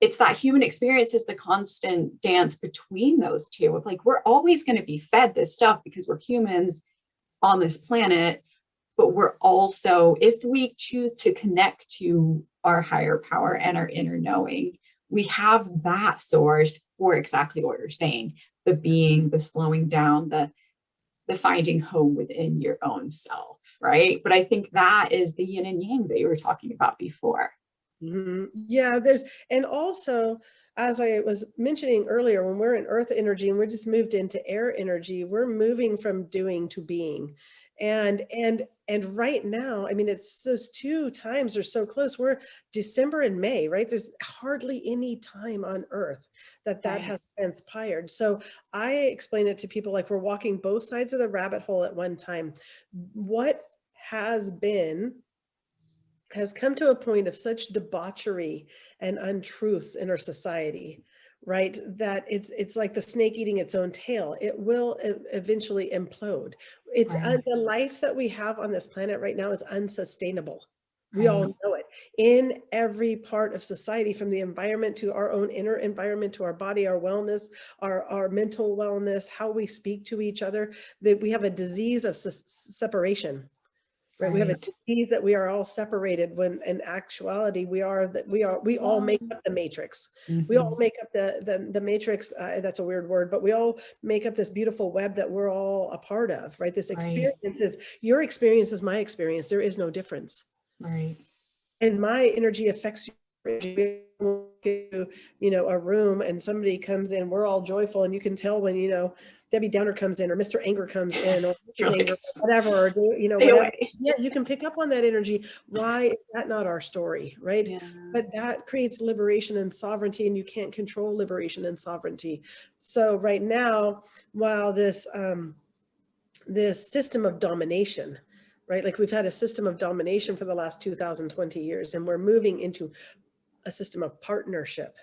[SPEAKER 3] it's that human experience is the constant dance between those two of like, we're always going to be fed this stuff because we're humans on this planet, but we're also, if we choose to connect to our higher power and our inner knowing, we have that source for exactly what you're saying, the being, the slowing down, the finding home within your own self, right? But I think that is the yin and yang that you were talking about before.
[SPEAKER 2] Yeah, and also, as I was mentioning earlier, when we're in earth energy and we're just moved into air energy, we're moving from doing to being. And right now, I mean, it's those 2 times are so close. We're December and May, right? There's hardly any time on earth that
[SPEAKER 3] Right.
[SPEAKER 2] has transpired. So I explain it to people like we're walking both sides of the rabbit hole at one time. What has come to a point of such debauchery and untruths in our society, right? That it's like the snake eating its own tail. It will eventually implode.
[SPEAKER 3] Right.
[SPEAKER 2] The life that we have on this planet right now is unsustainable. We all
[SPEAKER 3] Right.
[SPEAKER 2] know it in every part of society, from the environment to our own inner environment, to our body, our wellness, our mental wellness, how we speak to each other. That we have a disease of separation. Right, we have a
[SPEAKER 3] Right.
[SPEAKER 2] disease that we are all separated, when in actuality we all make up the matrix. We all
[SPEAKER 3] Mhm.
[SPEAKER 2] make up the matrix. That's a weird word, but we all make up this beautiful web that we're all a part of. Right, this
[SPEAKER 3] Right.
[SPEAKER 2] experience is your experience is my experience. There is no difference,
[SPEAKER 3] Right.
[SPEAKER 2] and my energy affects your energy. A room and somebody comes in, we're all joyful, and you can tell when Debbie Downer comes in, or Mr. Anger comes in, or
[SPEAKER 3] You're
[SPEAKER 2] Mrs. Anger,
[SPEAKER 3] like,
[SPEAKER 2] whatever, or
[SPEAKER 3] stay
[SPEAKER 2] whatever.
[SPEAKER 3] away.
[SPEAKER 2] Yeah, you can pick up on that energy. Why is that not our story, right?
[SPEAKER 3] Yeah.
[SPEAKER 2] But that creates liberation and sovereignty, and you can't control liberation and sovereignty. So right now, while this system of domination, right? Like we've had a system of domination for the last 2020 years, and we're moving into a system of partnership,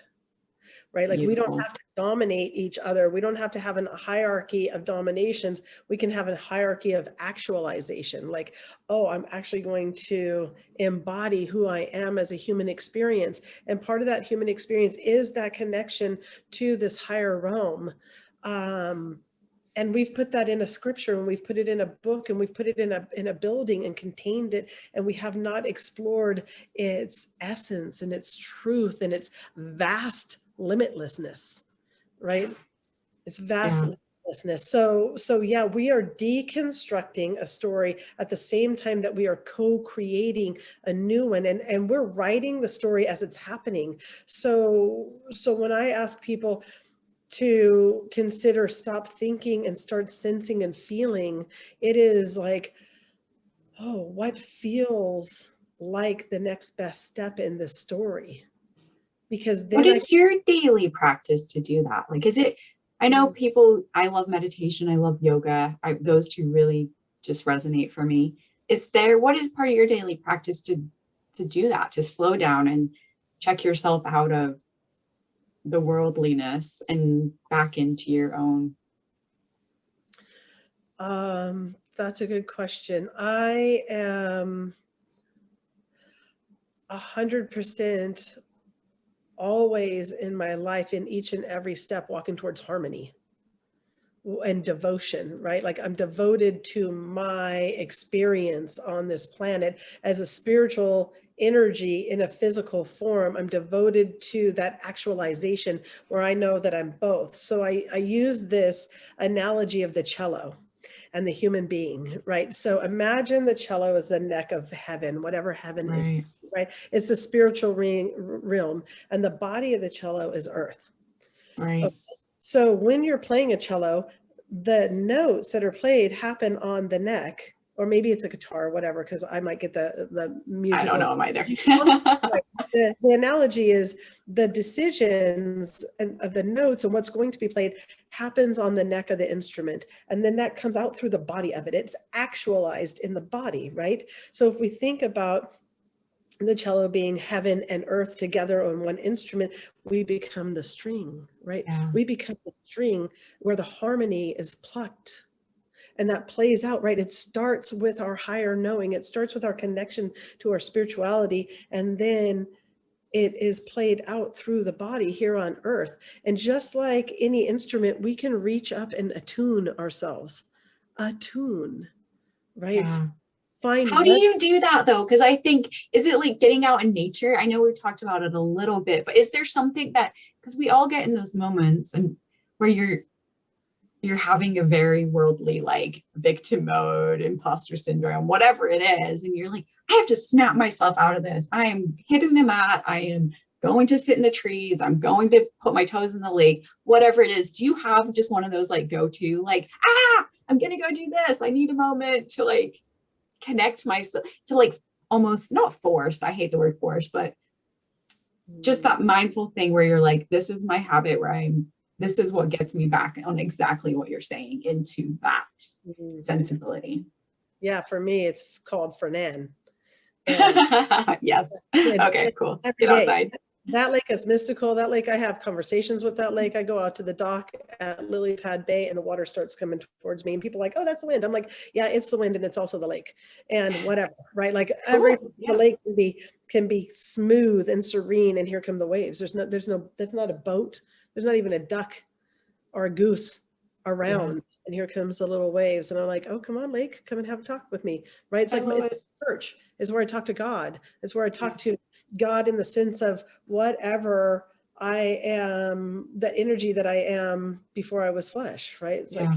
[SPEAKER 2] right? Like we don't
[SPEAKER 3] Beautiful.
[SPEAKER 2] have to dominate each other. We don't have to have a hierarchy of dominations. We can have a hierarchy of actualization. Like, oh, I'm actually going to embody who I am as a human experience. And part of that human experience is that connection to this higher realm. And we've put that in a scripture, and we've put it in a book, and we've put it in a building and contained it, and we have not explored its essence and its truth and its vast limitlessness, right? It's vast limitlessness. So yeah, we are deconstructing a story at the same time that we are co-creating a new one, and we're writing the story as it's happening. So when I ask people to consider stop thinking and start sensing and feeling, it is like, oh, what feels like the next best step in this story? Because then
[SPEAKER 3] what is your daily practice to do that? Like, is it, I know people, I love meditation, I love yoga. Those two really just resonate for me. What is part of your daily practice to do that, to slow down and check yourself out of the worldliness and back into your own?
[SPEAKER 2] That's a good question. I am 100% always in my life, in each and every step, walking towards harmony and devotion, right? Like I'm devoted to my experience on this planet as a spiritual energy in a physical form. I'm devoted to that actualization where I know that I'm both. So I use this analogy of the cello and the human being, right? So imagine the cello is the neck of heaven, whatever heaven is, right? It's a spiritual realm, and the body of the cello is earth.
[SPEAKER 3] Right.
[SPEAKER 2] Okay. So when you're playing a cello, the notes that are played happen on the neck, or maybe it's a guitar, whatever, because I might get the musical.
[SPEAKER 3] I don't know them either.
[SPEAKER 2] The analogy is the decisions of the notes and what's going to be played happens on the neck of the instrument. And then that comes out through the body of it. It's actualized in the body, right? So if we think about the cello being heaven and earth together on one instrument, we become the string, right?
[SPEAKER 3] Yeah.
[SPEAKER 2] We become the string where the harmony is plucked. And that plays out, right? It starts with our higher knowing. It starts with our connection to our spirituality. And then it is played out through the body here on earth. And just like any instrument, we can reach up and attune ourselves. Attune, right?
[SPEAKER 3] Yeah.
[SPEAKER 2] Find
[SPEAKER 3] How do you do that though? Because I think, is it like getting out in nature? I know we've talked about it a little bit, but is there something that, because we all get in those moments and where you're having a very worldly, like victim mode, imposter syndrome, whatever it is. And you're like, I have to snap myself out of this. I am hitting the mat. I am going to sit in the trees. I'm going to put my toes in the lake, whatever it is. Do you have just one of those like go-to, like, I'm going to go do this. I need a moment to like connect myself to like almost not force. I hate the word force, but just that mindful thing where you're like, this is my habit where this is what gets me back on exactly what you're saying, into that sensibility.
[SPEAKER 2] Yeah, for me, it's called Fernan.
[SPEAKER 3] Yes. Okay, cool. Get outside.
[SPEAKER 2] That lake is mystical. That lake, I have conversations with that lake. I go out to the dock at Lily Pad Bay and the water starts coming towards me and people are like, oh, that's the wind. I'm like, yeah, it's the wind and it's also the lake and whatever, right? Like the lake can be smooth and serene, and here come the waves. There's not a boat. There's not even a duck or a goose around. And here comes the little waves. And I'm like, oh, come on, lake, come and have a talk with me, right? It's like church is where I talk to God. It's where I talk to God in the sense of whatever I am, the energy that I am before I was flesh, right? It's like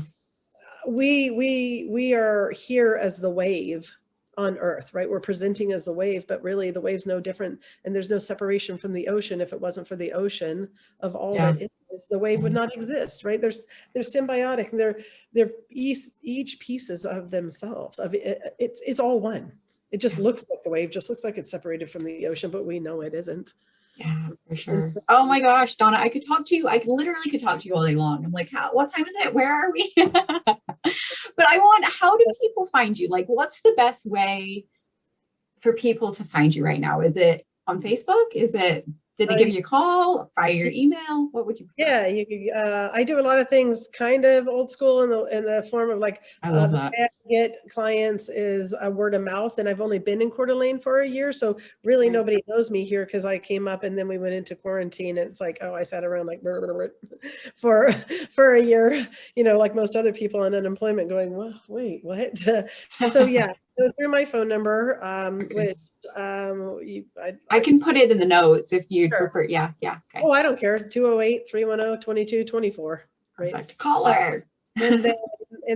[SPEAKER 2] we are here as the wave on earth, right? We're presenting as the wave, but really the wave's no different, and there's no separation from the ocean. If it wasn't for the ocean of all that is, the wave would not exist, right? They're symbiotic, and they're each pieces of themselves. It's all one. It just looks like the wave, just looks like it's separated from the ocean, but we know it isn't.
[SPEAKER 3] Yeah, for sure. Oh my gosh, Donna, I literally could talk to you all day long. I'm like, what time is it? Where are we? But how do people find you? Like, what's the best way for people to find you right now? Is it on Facebook? Did they give you a call, via your email? What would you prefer?
[SPEAKER 2] Yeah, you could, I do a lot of things kind of old school in the form of like,
[SPEAKER 3] I love
[SPEAKER 2] the
[SPEAKER 3] that.
[SPEAKER 2] way I get clients is a word of mouth, and I've only been in Coeur d'Alene for a year, so really
[SPEAKER 3] Right.
[SPEAKER 2] nobody knows me here because I came up and then we went into quarantine, and it's like, oh, I sat around like for a year, like most other people on unemployment, going, well, wait, what? So yeah, go through my phone number, which
[SPEAKER 3] I can put it in the notes if you'd
[SPEAKER 2] Sure.
[SPEAKER 3] prefer. Yeah. Okay.
[SPEAKER 2] Oh, I don't care. 208-310-2224. Right.
[SPEAKER 3] Perfect. Caller.
[SPEAKER 2] And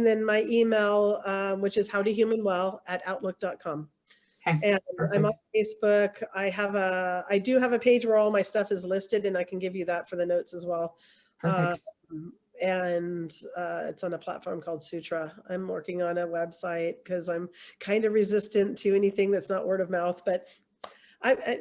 [SPEAKER 2] then my email, which is howtohumanwell@outlook.com.
[SPEAKER 3] Okay.
[SPEAKER 2] And
[SPEAKER 3] Perfect.
[SPEAKER 2] I'm on Facebook. I do have a page where all my stuff is listed, and I can give you that for the notes as well.
[SPEAKER 3] Perfect.
[SPEAKER 2] And it's on a platform called Sutra. I'm working on a website because I'm kind of resistant to anything that's not word of mouth, but I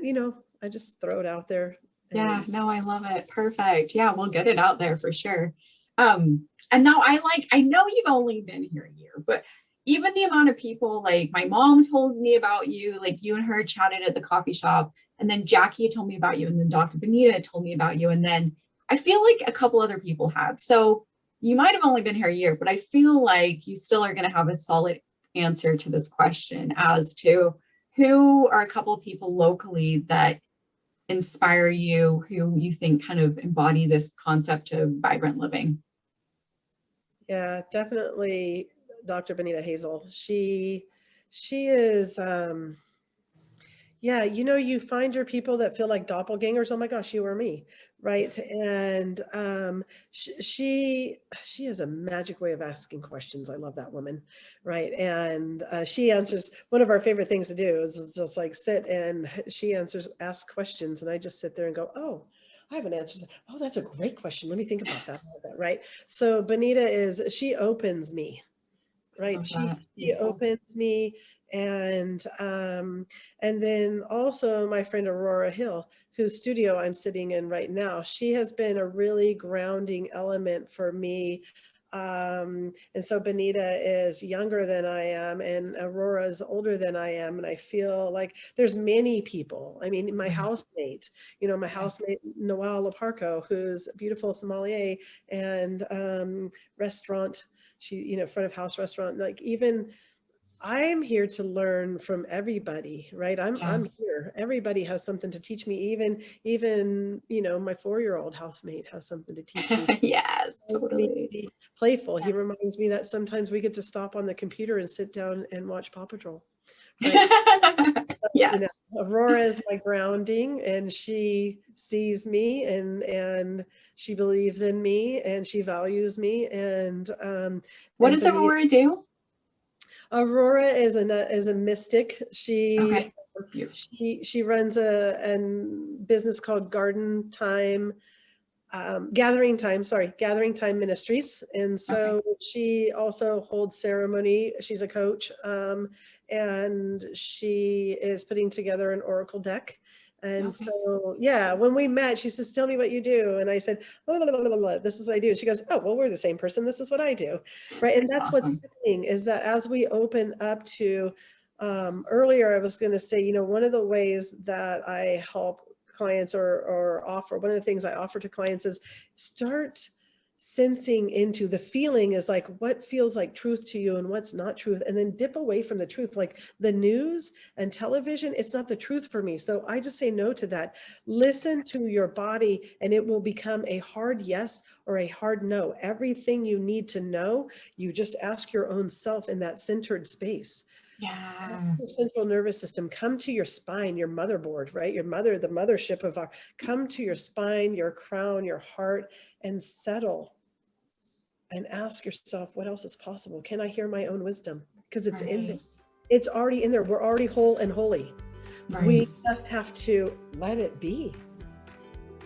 [SPEAKER 2] just throw it out there.
[SPEAKER 3] Yeah, no, I love it. Perfect. Yeah, we'll get it out there for sure. And now I know you've only been here a year, but even the amount of people, like my mom told me about you, like you and her chatted at the coffee shop, and then Jackie told me about you, and then Dr. Bonita told me about you, and then I feel like a couple other people had. So you might have only been here a year, but I feel like you still are going to have a solid answer to this question as to who are a couple of people locally that inspire you, who you think kind of embody this concept of vibrant living?
[SPEAKER 2] Yeah, definitely Dr. Bonita Hazel. She is, yeah, you find your people that feel like doppelgangers. Oh my gosh, you or me, right? And she has a magic way of asking questions. I love that woman, right? And she answers. One of our favorite things to do is just like sit, and she asks questions, and I just sit there and go, oh, I have an answer. Oh, that's a great question. Let me think about that, right? So Bonita she opens me, right? She opens me. And then also my friend Aurora Hill, whose studio I'm sitting in right now, she has been a really grounding element for me. And so Bonita is younger than I am, and Aurora is older than I am. And I feel like there's many people. I mean, my housemate, Noelle Laparco, who's a beautiful sommelier and restaurant, she, front of house restaurant, like even I'm here to learn from everybody, right? I'm here. Everybody has something to teach me. Even my 4-year-old housemate has something to teach me.
[SPEAKER 3] Yes, totally.
[SPEAKER 2] Be playful. He reminds me that sometimes we get to stop on the computer and sit down and watch Paw Patrol. Right?
[SPEAKER 3] Yes.
[SPEAKER 2] Aurora is my grounding, and she sees me and she believes in me and she values me. And
[SPEAKER 3] what does Aurora do?
[SPEAKER 2] Aurora is a mystic. She runs a business called Gathering Thyme Ministries, and so she also holds ceremony. She's a coach, and she is putting together an oracle deck. And so, yeah, when we met, she says, tell me what you do. And I said, oh, this is what I do. And she goes, oh, well, we're the same person. This is what I do. Right. And that's what's happening, is that as we open up to, earlier, I was going to say, one of the ways that I help clients or offer, one of the things I offer to clients is start sensing into the feeling, is like what feels like truth to you and what's not truth, and then dip away from the truth. Like the news and television, it's not the truth for me, so I just say no to that. Listen to your body, and it will become a hard yes or a hard no. Everything you need to know, you just ask your own self in that centered space. Your central nervous system. Come to your spine, your motherboard, right? The mothership of come to your spine, your crown, your heart, and settle and ask yourself, what else is possible? Can I hear my own wisdom? Because it's in there. It's already in there. We're already whole and holy. We just have to let it be.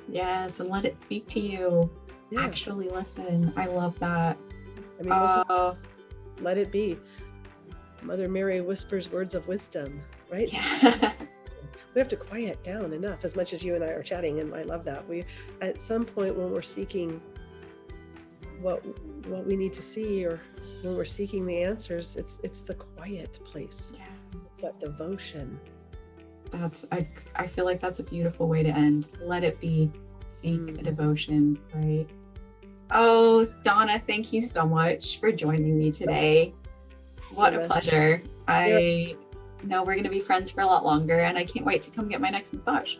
[SPEAKER 2] Yes, and let it speak to you. Actually listen. I love that. I mean, listen, let it be. Mother Mary whispers words of wisdom, right? Yeah. We have to quiet down enough, as much as you and I are chatting, and I love that. We, at some point when we're seeking what we need to see or when we're seeking the answers, it's the quiet place.
[SPEAKER 3] Yeah.
[SPEAKER 2] It's that devotion.
[SPEAKER 3] I feel like that's a beautiful way to end. Let it be. Seek a devotion, right? Oh, Donna, thank you so much for joining me today. What a pleasure. I know we're going to be friends for a lot longer, and I can't wait to come get my next massage.